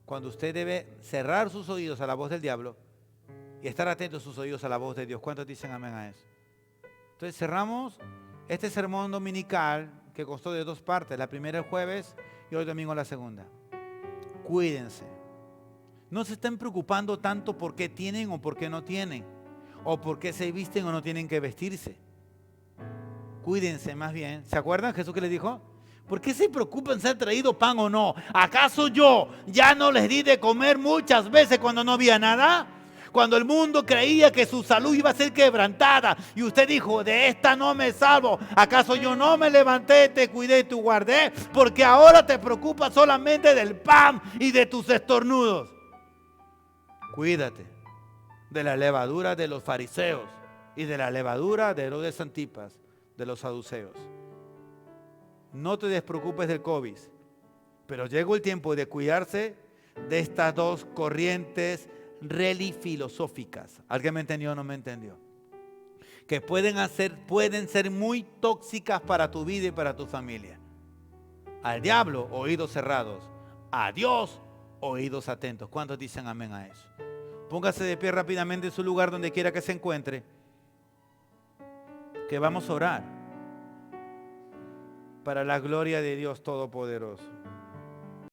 Cuando usted debe cerrar sus oídos a la voz del diablo y estar atento a sus oídos a la voz de Dios. ¿Cuántos dicen amén a eso? Entonces cerramos este sermón dominical que constó de 2 partes. La primera el jueves y hoy domingo la segunda. Cuídense. No se estén preocupando tanto por qué tienen o por qué no tienen. O por qué se visten o no tienen que vestirse. Cuídense más bien. ¿Se acuerdan Jesús que les dijo? ¿Por qué se preocupan ser traído pan o no? ¿Acaso yo ya no les di de comer muchas veces cuando no había nada? Cuando el mundo creía que su salud iba a ser quebrantada y usted dijo, de esta no me salvo. ¿Acaso yo no me levanté, te cuidé y te guardé? Porque ahora te preocupas solamente del pan y de tus estornudos. Cuídate de la levadura de los fariseos y de la levadura de Herodes Antipas, de los saduceos. No te despreocupes del COVID, pero llegó el tiempo de cuidarse de estas 2 corrientes filosóficas. ¿Alguien me entendió o no me entendió? Que pueden ser muy tóxicas para tu vida y para tu familia. Al diablo, oídos cerrados. A Dios, oídos atentos. ¿Cuántos dicen amén a eso? Póngase de pie rápidamente en su lugar donde quiera que se encuentre. Que vamos a orar para la gloria de Dios Todopoderoso.